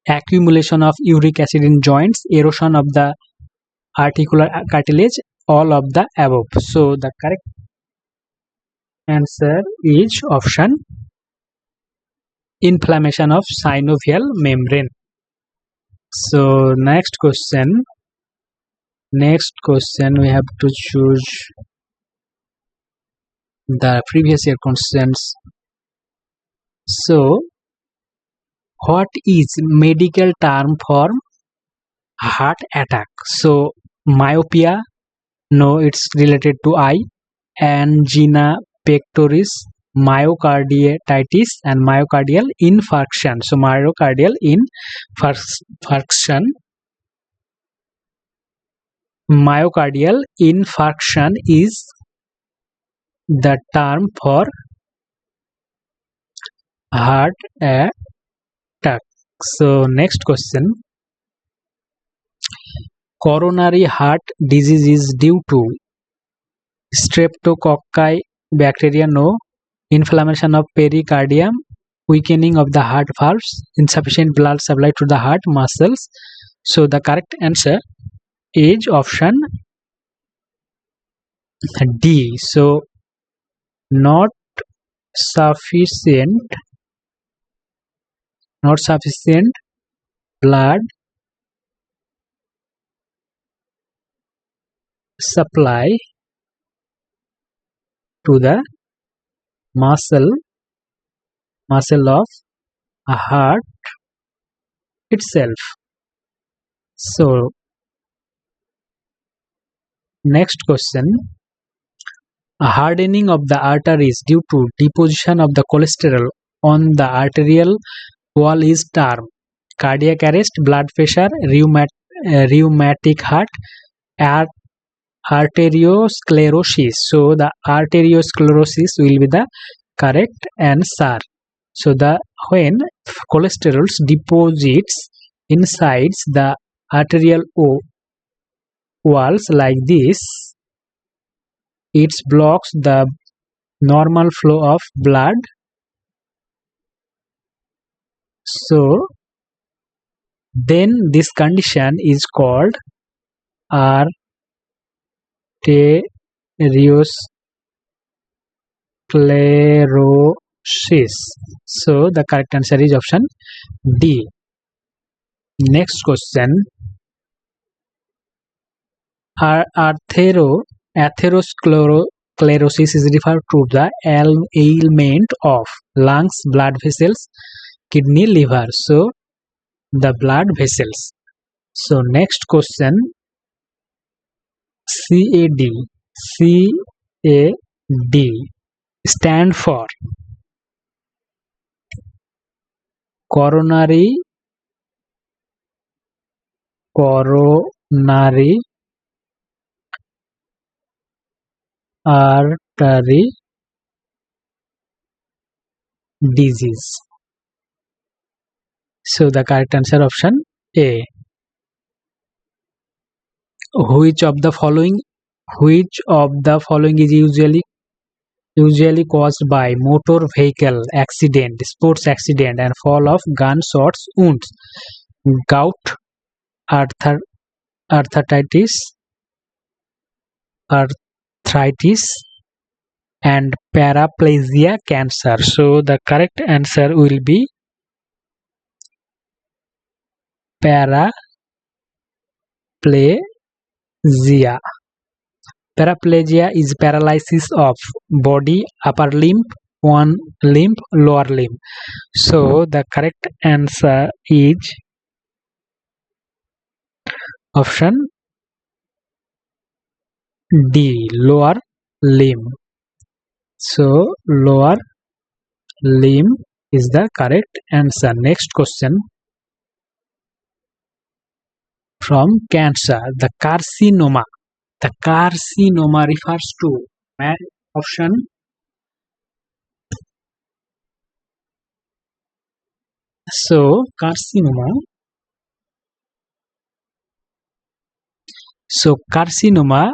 accumulation of uric acid in joints, erosion of the articular cartilage, all of the above. So the correct answer is option inflammation of synovial membrane. So next question we have to choose the previous year questions. So what is medical term for heart attack? So myopia, no, it's related to eye, angina pectoris, myocarditis, and myocardial infarction. So myocardial infarction is the term for heart attack. So next question. Coronary heart disease is due to streptococci bacteria, no. Inflammation of pericardium, weakening of the heart valves, insufficient blood supply to the heart muscles. So the correct answer is option D. So not sufficient blood supply to the muscle of a heart itself. So next question. A hardening of the arteries due to deposition of the cholesterol on the arterial wall is termed cardiac arrest, blood pressure, rheumatic heart, arteriosclerosis. So the arteriosclerosis will be the correct answer. So when cholesterol deposits inside the arterial walls like this, it blocks the normal flow of blood. So then this condition is called arteriosclerosis. So the correct answer is option D. Next question. Atherosclerosis is referred to the ailment of lungs, blood vessels, kidney, liver. So the blood vessels. So next question. CAD stand for coronary artery disease. So the correct answer option A. Which of the following is usually caused by motor vehicle accident, sports accident, and fall of gunshots wounds? Gout, arthritis, and paraplasia cancer. So the correct answer will be paraplasia. Paraplegia is paralysis of body, upper limb, one limb, lower limb. So the correct answer is option D, lower limb. So lower limb is the correct answer. Next question from cancer. The carcinoma. The carcinoma refers to option. So carcinoma. So carcinoma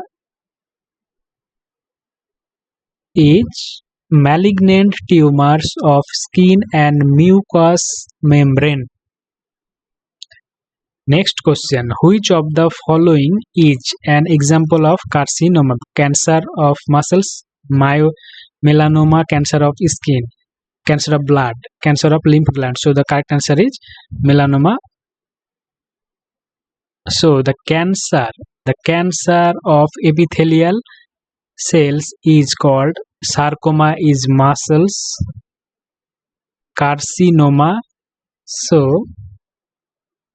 is malignant tumors of skin and mucous membrane. Next question. Which of the following is an example of carcinoma? Cancer of muscles, melanoma, cancer of skin, cancer of blood, cancer of lymph gland. So the correct answer is melanoma. So the cancer of epithelial cells is called sarcoma is muscles carcinoma. So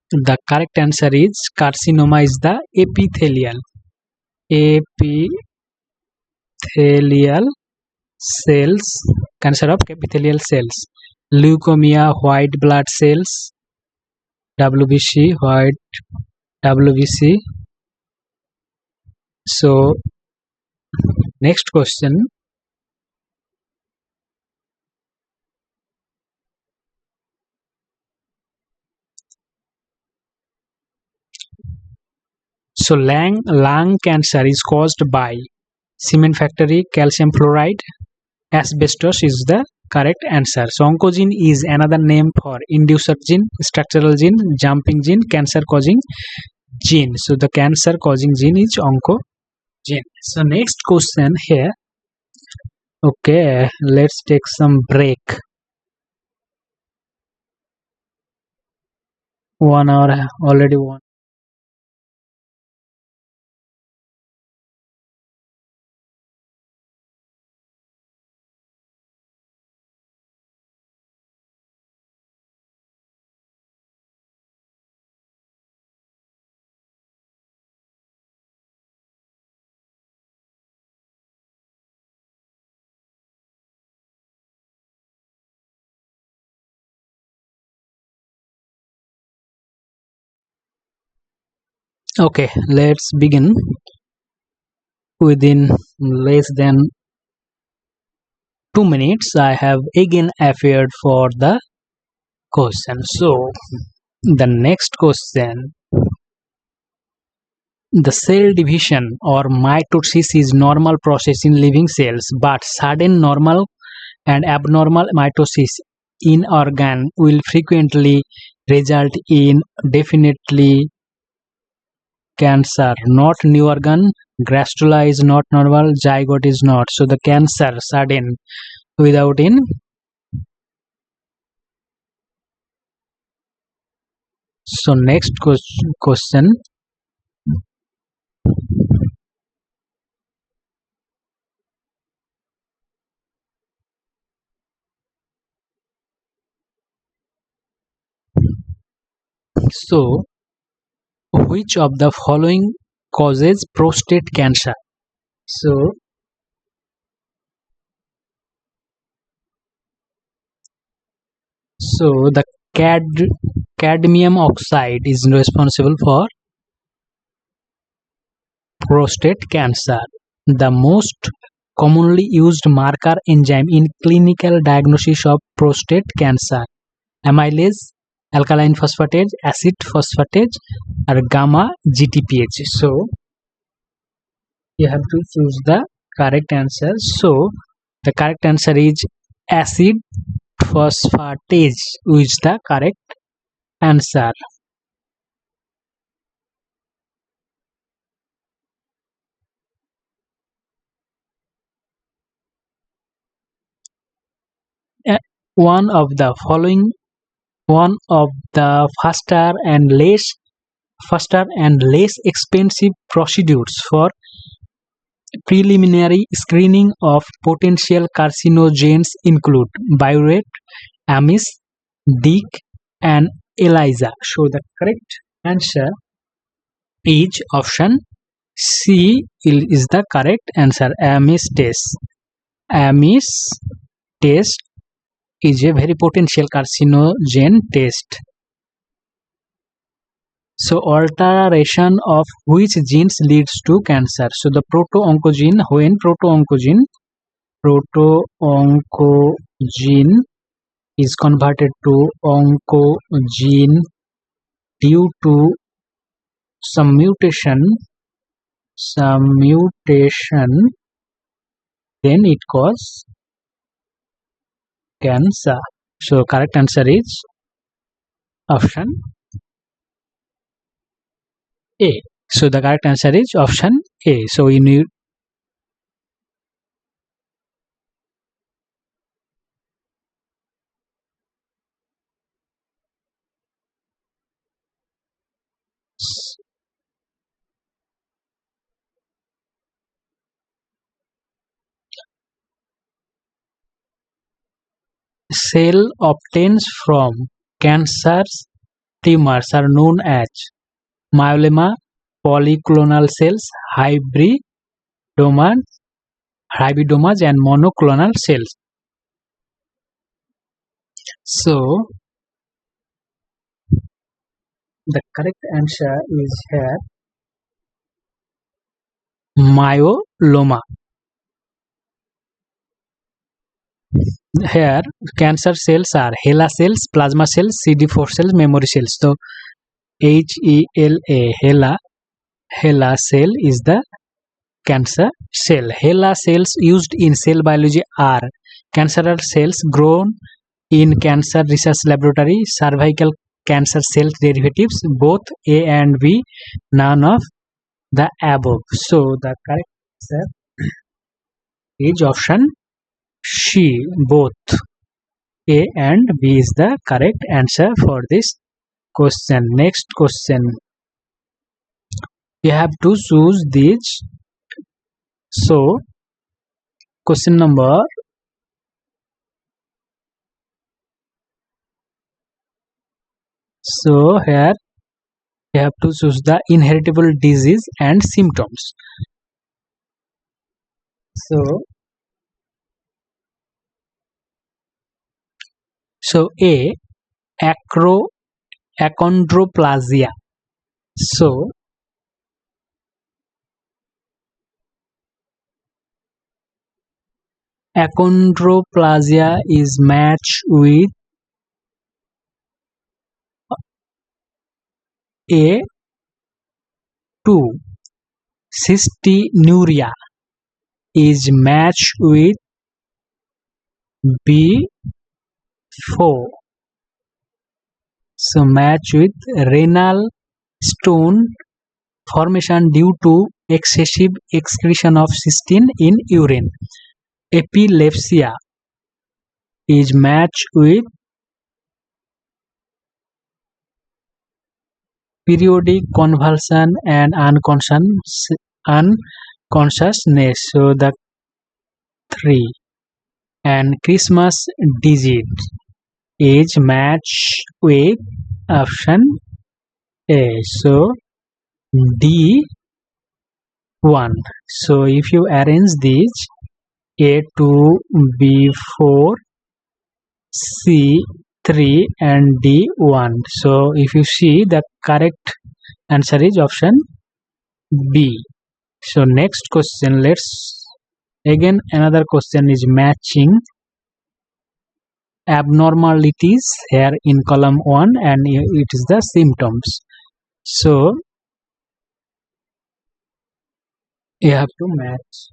the correct answer is carcinoma is the epithelial cells, cancer of epithelial cells. Leukemia, white blood cells, WBC, white WBC. So next question. So lung cancer is caused by cement factory, calcium fluoride, asbestos is the correct answer. So oncogene is another name for inducer gene, structural gene, jumping gene, cancer causing gene. So the cancer causing gene is oncogene. So next question here. Okay, let's take some break. 1 hour already won. Okay, let's begin. Within less than 2 minutes, I have again appeared for the question. So the next question. The cell division or mitosis is normal process in living cells, but sudden normal and abnormal mitosis in organ will frequently result in definitely cancer. Not new organ, gastrula is not normal, zygote is not. So the cancer sudden without in. So next question. So which of the following causes prostate cancer? So the cadmium oxide is responsible for prostate cancer. The most commonly used marker enzyme in clinical diagnosis of prostate cancer: amylase, alkaline phosphatase, acid phosphatase, or gamma GTPase. So you have to choose the correct answer. So the correct answer is acid phosphatase is the correct answer. one of the following one of the faster and less expensive procedures for preliminary screening of potential carcinogens include biuret, amis, dick, and ELISA. So the correct answer is option C is the correct answer. Amis test. Amis test is a very potential carcinogen test. So alteration of which genes leads to cancer? So the proto-oncogene, when proto-oncogene is converted to oncogene due to some mutation, then it causes cancer. So correct answer is option A. So the correct answer is option A. So we need cell obtains from cancer's tumors are known as myeloma, polyclonal cells, hybridomas, and monoclonal cells. So the correct answer is here myeloma. Here cancer cells are HeLa cells, plasma cells, CD4 cells, memory cells. So HeLa cell is the cancer cell. HeLa cells used in cell biology are cancerous cells grown in cancer research laboratory, cervical cancer cell derivatives, both A and B, none of the above. So the correct answer is option C, both A and B is the correct answer for this question. Next question. You have to choose these. So question number here you have to choose the inheritable disease and symptoms. So A, achondroplasia. So achondroplasia is matched with A2. Cystinuria is matched with B4. So match with renal stone formation due to excessive excretion of cystine in urine. Epilepsy is matched with periodic convulsion and unconsciousness. So the 3. And Christmas disease is matched with option A. So D1. So if you arrange these A2, B4, C3 and D1. So if you see, the correct answer is option B. So next question, let's again another question is matching abnormalities here in column 1 and it is the symptoms. So you have to match.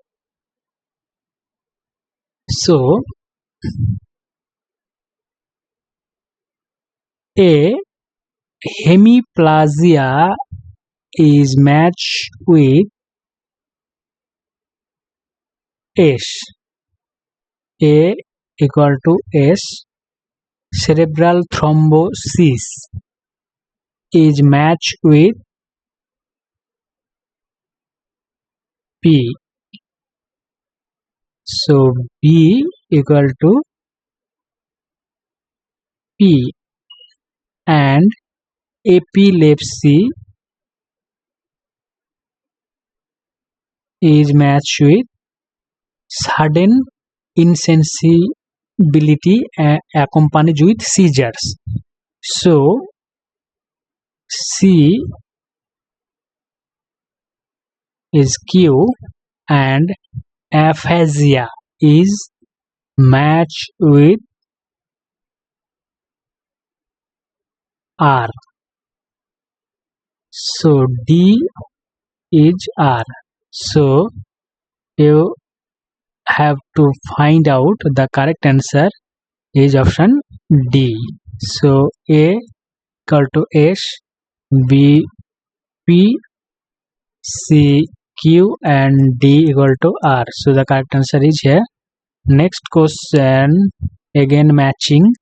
So A, hemiplasia is matched with S. A equal to S. cerebral thrombosis is matched with P. So B equal to P, and epilepsy is matched with sudden insensibility accompanied with seizures. So C is Q, and aphasia is matched with R. So D is R. So you have to find out the correct answer is option D. So A equal to S, B P, C Q, and D equal to R. So the correct answer is here. Next question, again matching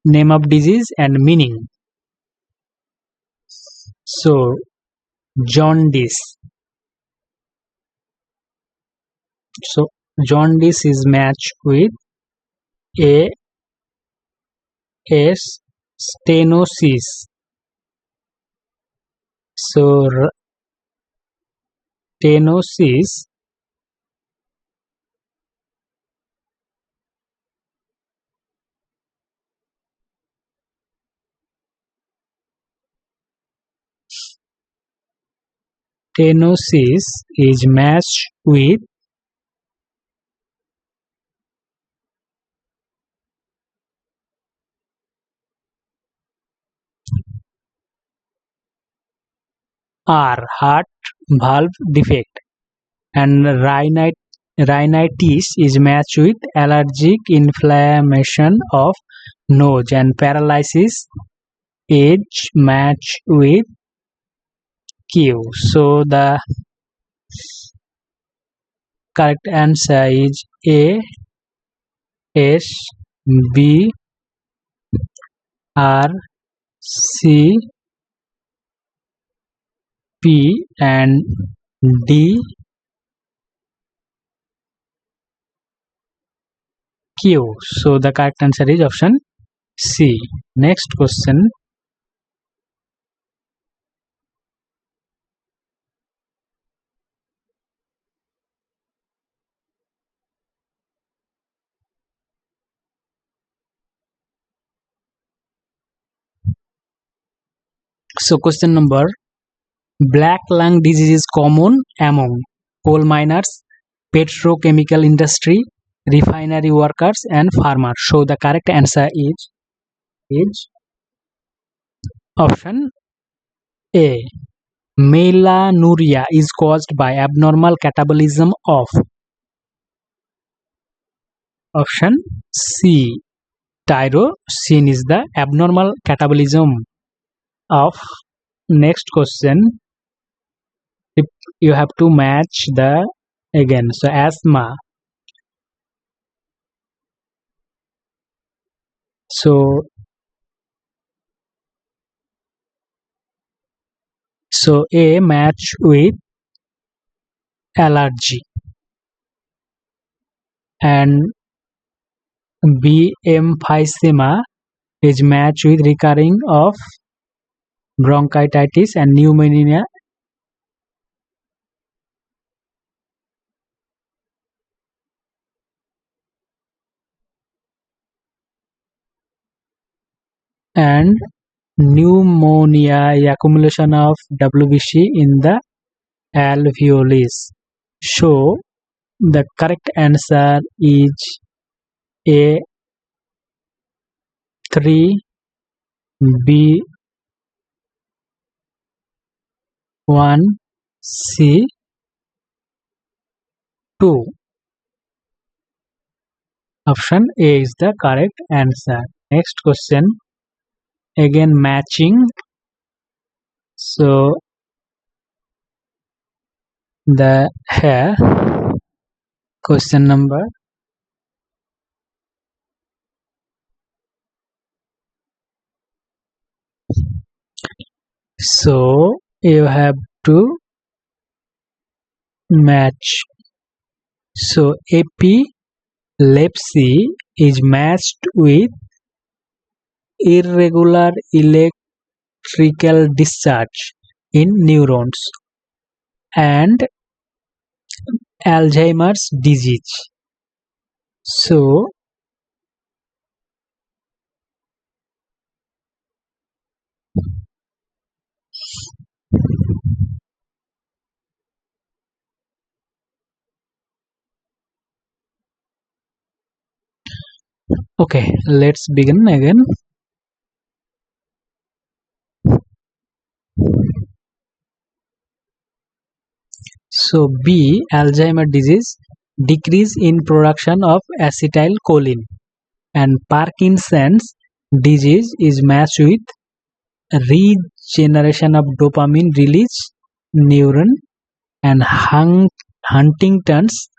name of disease and meaning. So jaundice. So jaundice is matched with A S stenosis. So stenosis is matched with R, heart valve defect, and rhinitis is matched with allergic inflammation of nose, and paralysis is matched with Q. So the correct answer is A, S, B, R, C, P, and D, Q. So the correct answer is option C. Next question. So question number, black lung disease is common among coal miners, petrochemical industry, refinery workers, and farmers. So the correct answer is option A. Melanuria is caused by abnormal catabolism of option C. Tyrosine is the abnormal catabolism of. Next question, if you have to match the again. So asthma. So A match with allergy, and B emphysema is matched with recurring of bronchitis and pneumonia, and pneumonia accumulation of WBC in the alveolus. So the correct answer is A 3, B 1, C 2. Option A is the correct answer. Next question, again matching. So the here question number So you have to match. So epilepsy is matched with irregular electrical discharge in neurons and Alzheimer's disease. So okay, let's begin again. So B, Alzheimer's disease, decrease in production of acetylcholine, and Parkinson's disease is matched with regeneration of dopamine release neuron, and Huntington's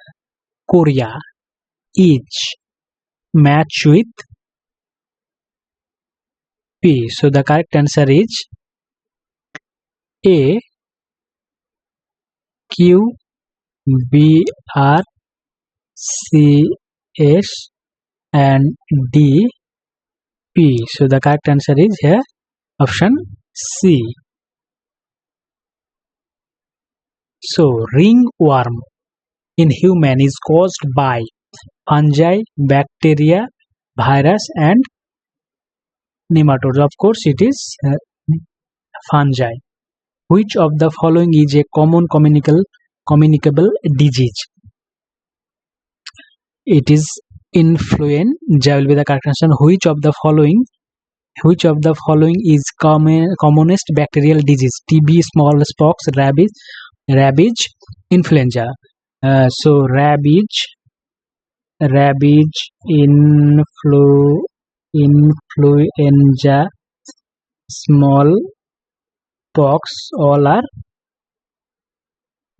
chorea each match with P. So the correct answer is A, Q, B, R, C, S, and D, P. So the correct answer is here option C. So ringworm in human is caused by fungi, bacteria, virus, and nematodes. Of course, it is fungi. Which of the following is a common communicable disease? It is influenza will be the correct answer. Which of the following is commonest bacterial disease? TB, smallpox, rabies, influenza. So rabies, influenza, smallpox, all are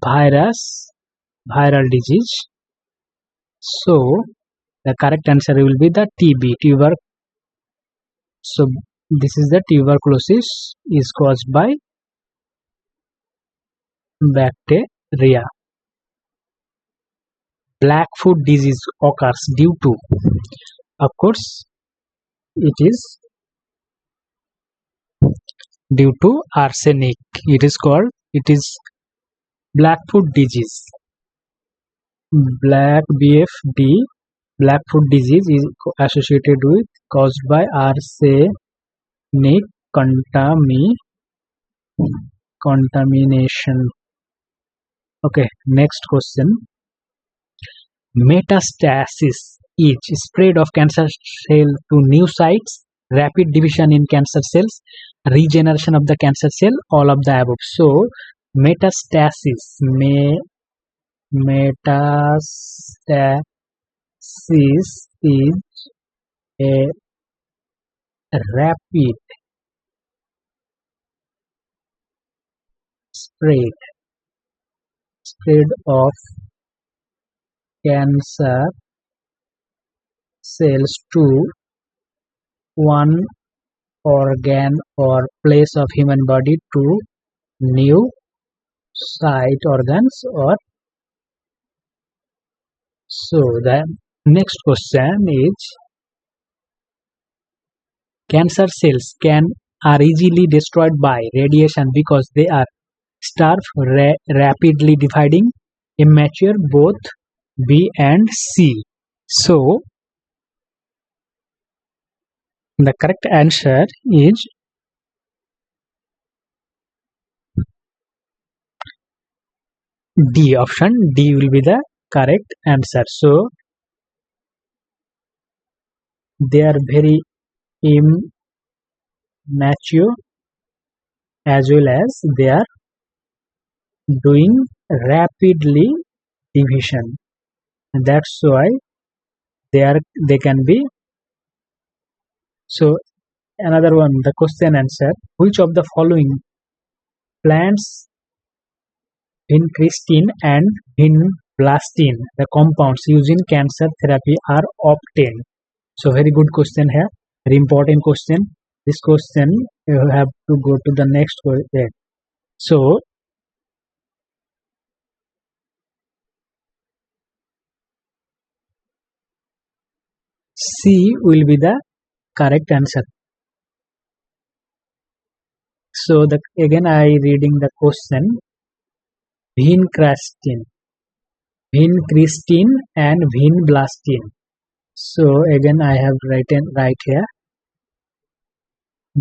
viral disease. So the correct answer will be the TB, So this is the tuberculosis is caused by bacteria. Black foot disease occurs due to, of course, it is due to arsenic. It is black foot disease. Black foot disease is associated with caused by arsenic contamination. Okay, next question. Metastasis is spread of cancer cell to new sites, rapid division in cancer cells, regeneration of the cancer cell, all of the above. So metastasis is a rapid spread of cancer cells to one organ or place of human body to new site organs or so. The next question is cancer cells are easily destroyed by radiation because they are starved, rapidly dividing, immature, both B and C. So the correct answer is D. Option D will be the correct answer. So they are very immature as well as they are doing rapidly division, and that's why they can be. So another one, the question answer, which of the following plants vincristine and vinblastine, the compounds used in cancer therapy, are obtained? So very good question here, very important question. This question you have to go to the next question. So C will be the correct answer. So the again I reading the question. Vincristine, vincristine and vinblastine. So again I have written right here.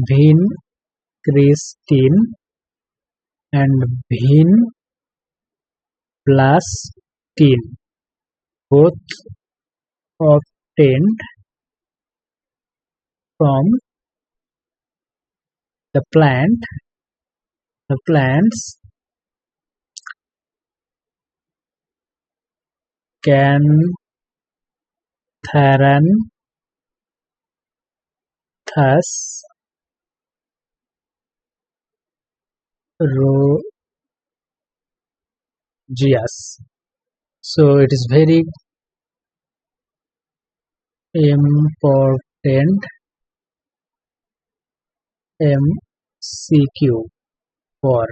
Vincristine and vinblastine, both obtained from the plants Cantharanthus rogeus. So it is very important MCQ for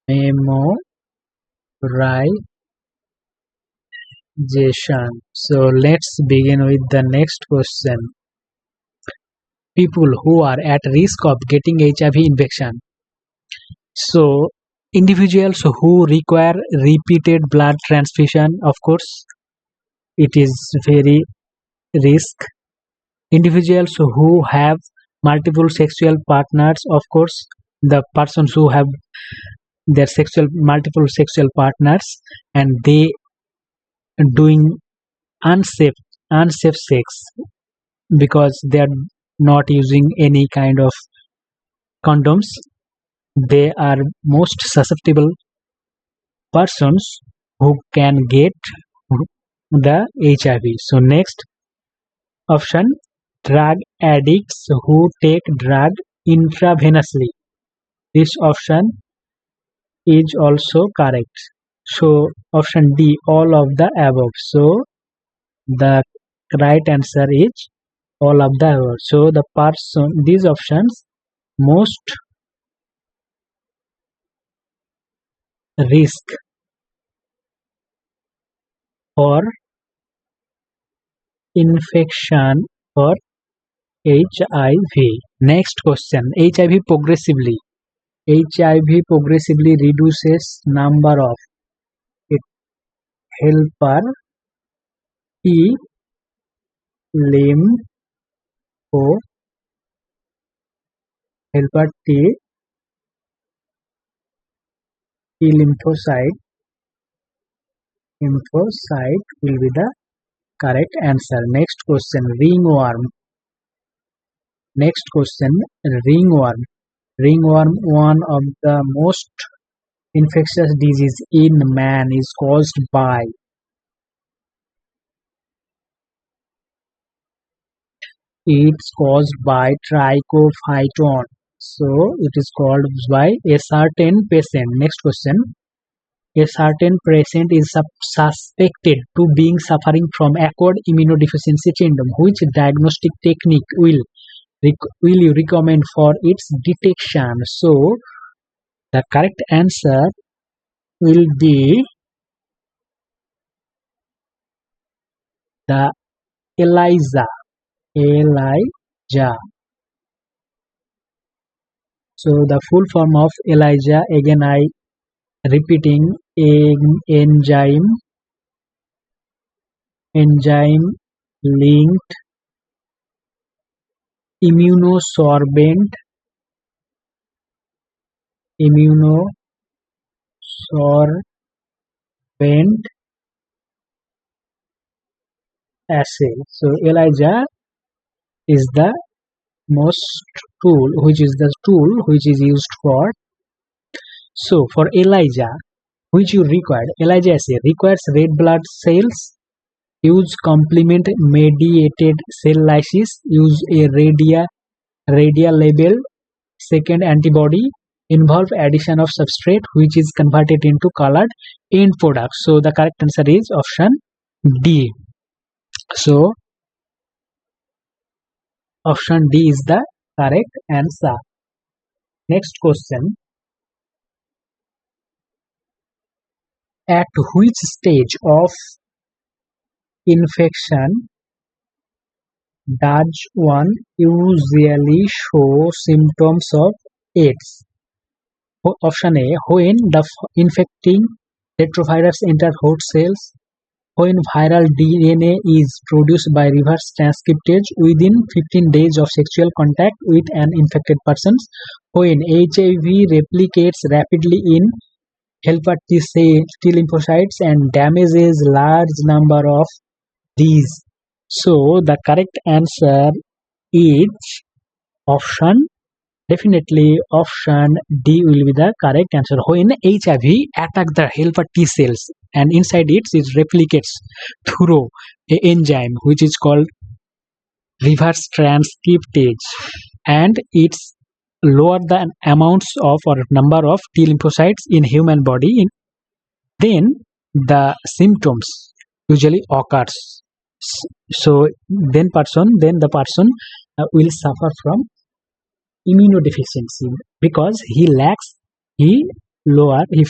memorization. So let's begin with the next question. People who are at risk of getting HIV infection. So individuals who require repeated blood transfusion, of course, it is very risk. Individuals who have multiple sexual partners, of course, the persons who have their multiple sexual partners and they doing unsafe sex because they are not using any kind of condoms, they are most susceptible persons who can get the HIV. So next option, drug addicts who take drug intravenously. This option is also correct. So option D, all of the above. So the right answer is all of the above. So the these options most risk for infection for HIV. Next question, HIV progressively. HIV progressively reduces number of it helper T lympho helper T lymphocyte will be the correct answer. Next question, ringworm. Ringworm. Ringworm, one of the most infectious disease in man, is caused by trichophyton. So it is caused by a certain patient. Next question, a certain patient is suspected to being suffering from acquired immunodeficiency syndrome. Which diagnostic technique will you recommend for its detection? So the correct answer will be the ELISA. So the full form of ELISA, again I repeating, enzyme linked immunosorbent assay. So ELISA is the tool which is used for. So for ELISA, which you required, ELISA assay requires red blood cells, use complement mediated cell lysis, use a radiolabeled second antibody, involve addition of substrate which is converted into colored end product. So the correct answer is option D. So option D is the correct answer. Next question. At which stage of infection does one usually show symptoms of AIDS? Option A, when the infecting retrovirus enter host cells, when viral DNA is produced by reverse transcriptase within 15 days of sexual contact with an infected person, when HIV replicates rapidly in helper T lymphocytes and damages large number of these. So the correct answer is option. Definitely option D will be the correct answer. When HIV attack the helper T cells and inside it replicates through a enzyme which is called reverse transcriptase, and it's lower the amounts of or number of T lymphocytes in human body, then the symptoms usually occurs. So then the person will suffer from immunodeficiency because he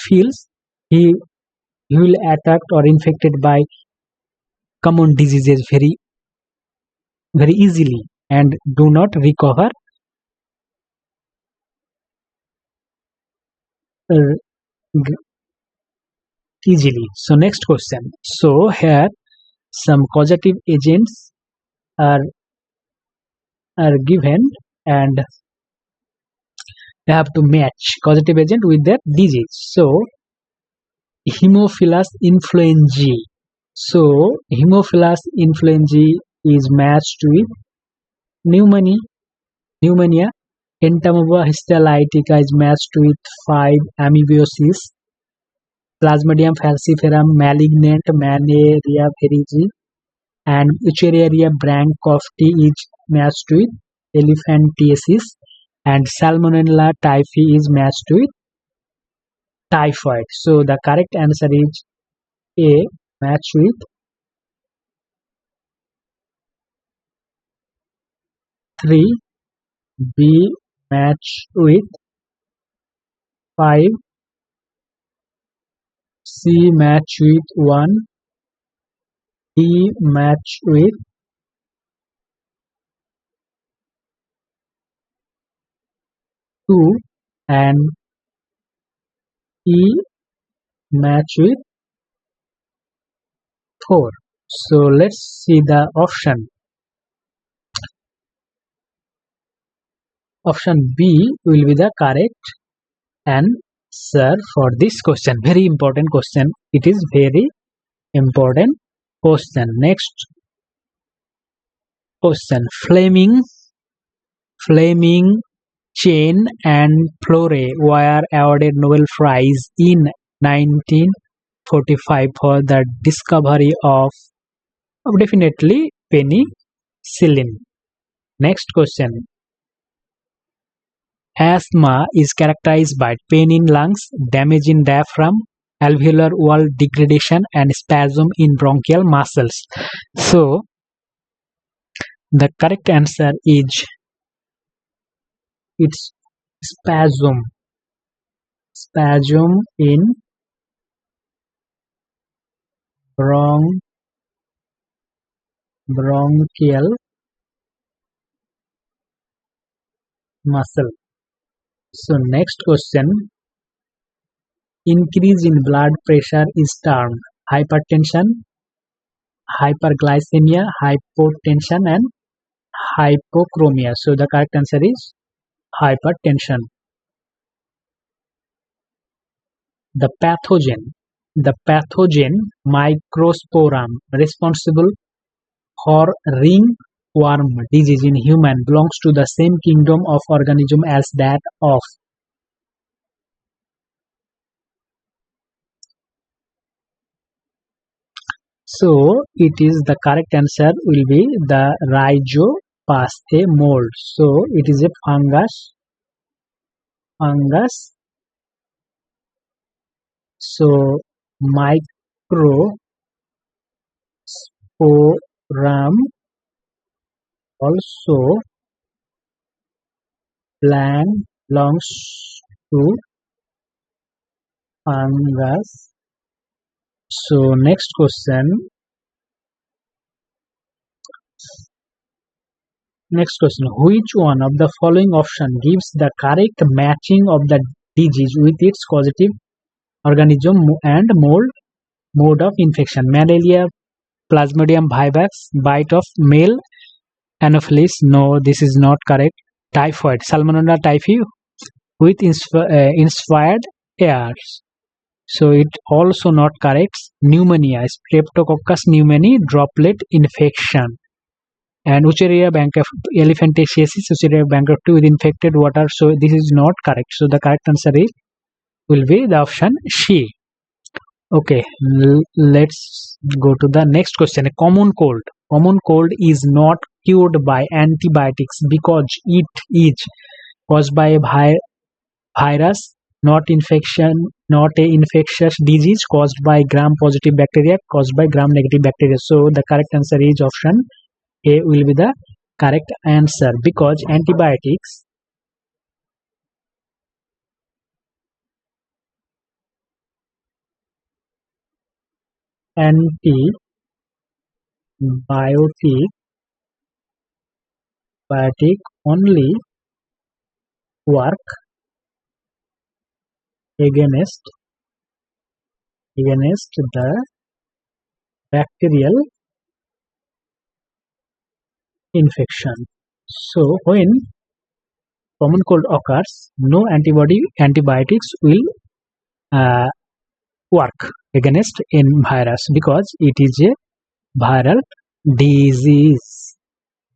feels he will attacked or infected by common diseases very easily and do not recover uh, easily. So next question. So here some causative agents are are given, and they have to match causative agent with their disease. So Haemophilus influenzae. So Haemophilus influenzae is matched with pneumonia. Pneumonia. Entamoeba histolytica is matched with 5 amoebiasis. Plasmodium falciparum malignant Manaria virici and Ucheriaria branchofti is matched with elephantiasis, and Salmonella typhi is matched with typhoid. So the correct answer is A, match with 3, B, match with 5, C, match with 1, D, match with 2, and E, match with 4. So let's see the option. Option B will be the correct answer for this question. Very important question. It is very important question. Next question. Fleming, Chain and Flore were awarded Nobel Prize in 1945 for the discovery of definitely penicillin. Next question. Asthma is characterized by pain in lungs, damage in diaphragm, alveolar wall degradation, and spasm in bronchial muscles. So the correct answer is it's spasm in bronchial muscle. So next question. Increase in blood pressure is termed hypertension, hyperglycemia, hypotension, and hypochromia. So the correct answer is hypertension. The pathogen Microsporum responsible for ringworm disease in human belongs to the same kingdom of organism as that of. So it is the correct answer will be the Rhizopaste mold. So it is a fungus. So Microsporum also belongs to fungus. So next question. Which one of the following option gives the correct matching of the disease with its causative organism and mode of infection? Malaria, Plasmodium vivax, bite of male Anopheles. No, this is not correct. Typhoid, Salmonella typhi with inspired airs. So it also not correct. Pneumonia, Streptococcus pneumoniae droplet infection. And Ucheria elephantiasis, Ucheria bankruptcy with infected water. So this is not correct. So the correct answer will be the option C. Okay, let's go to the next question. A common cold. Common cold is not cured by antibiotics because it is caused by a virus, not a infectious disease caused by gram-positive bacteria, caused by gram-negative bacteria. So the correct answer is option A will be the correct answer, because antibiotics only work against the bacterial infection. So when common cold occurs, no antibiotics will work against in virus because it is a viral disease.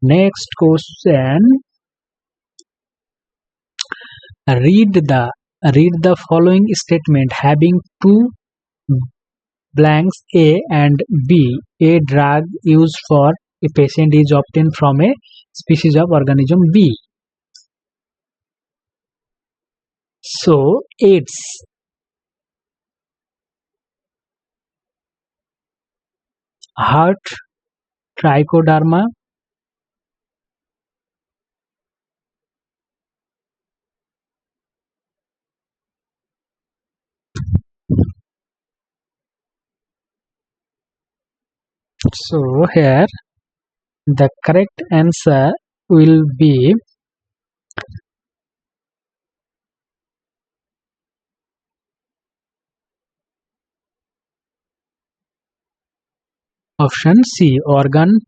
Next question. Read the following statement having two blanks A and B. A drug used for a patient is obtained from a species of organism B. So AIDS, heart trichoderma, so here the correct answer will be option C, organ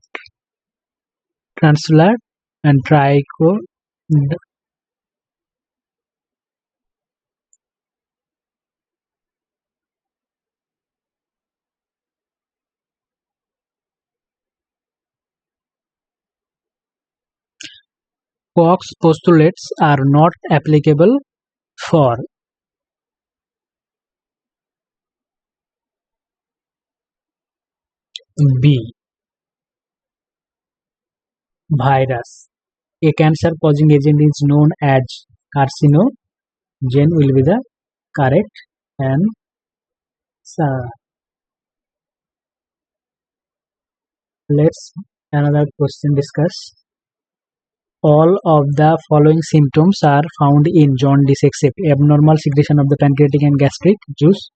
transplant and tricho. Koch's postulates are not applicable for B, virus. A cancer-causing agent is known as carcinogen will be the correct answer. Let's another question discuss. All of the following symptoms are found in jaundice except abnormal secretion of the pancreatic and gastric juice.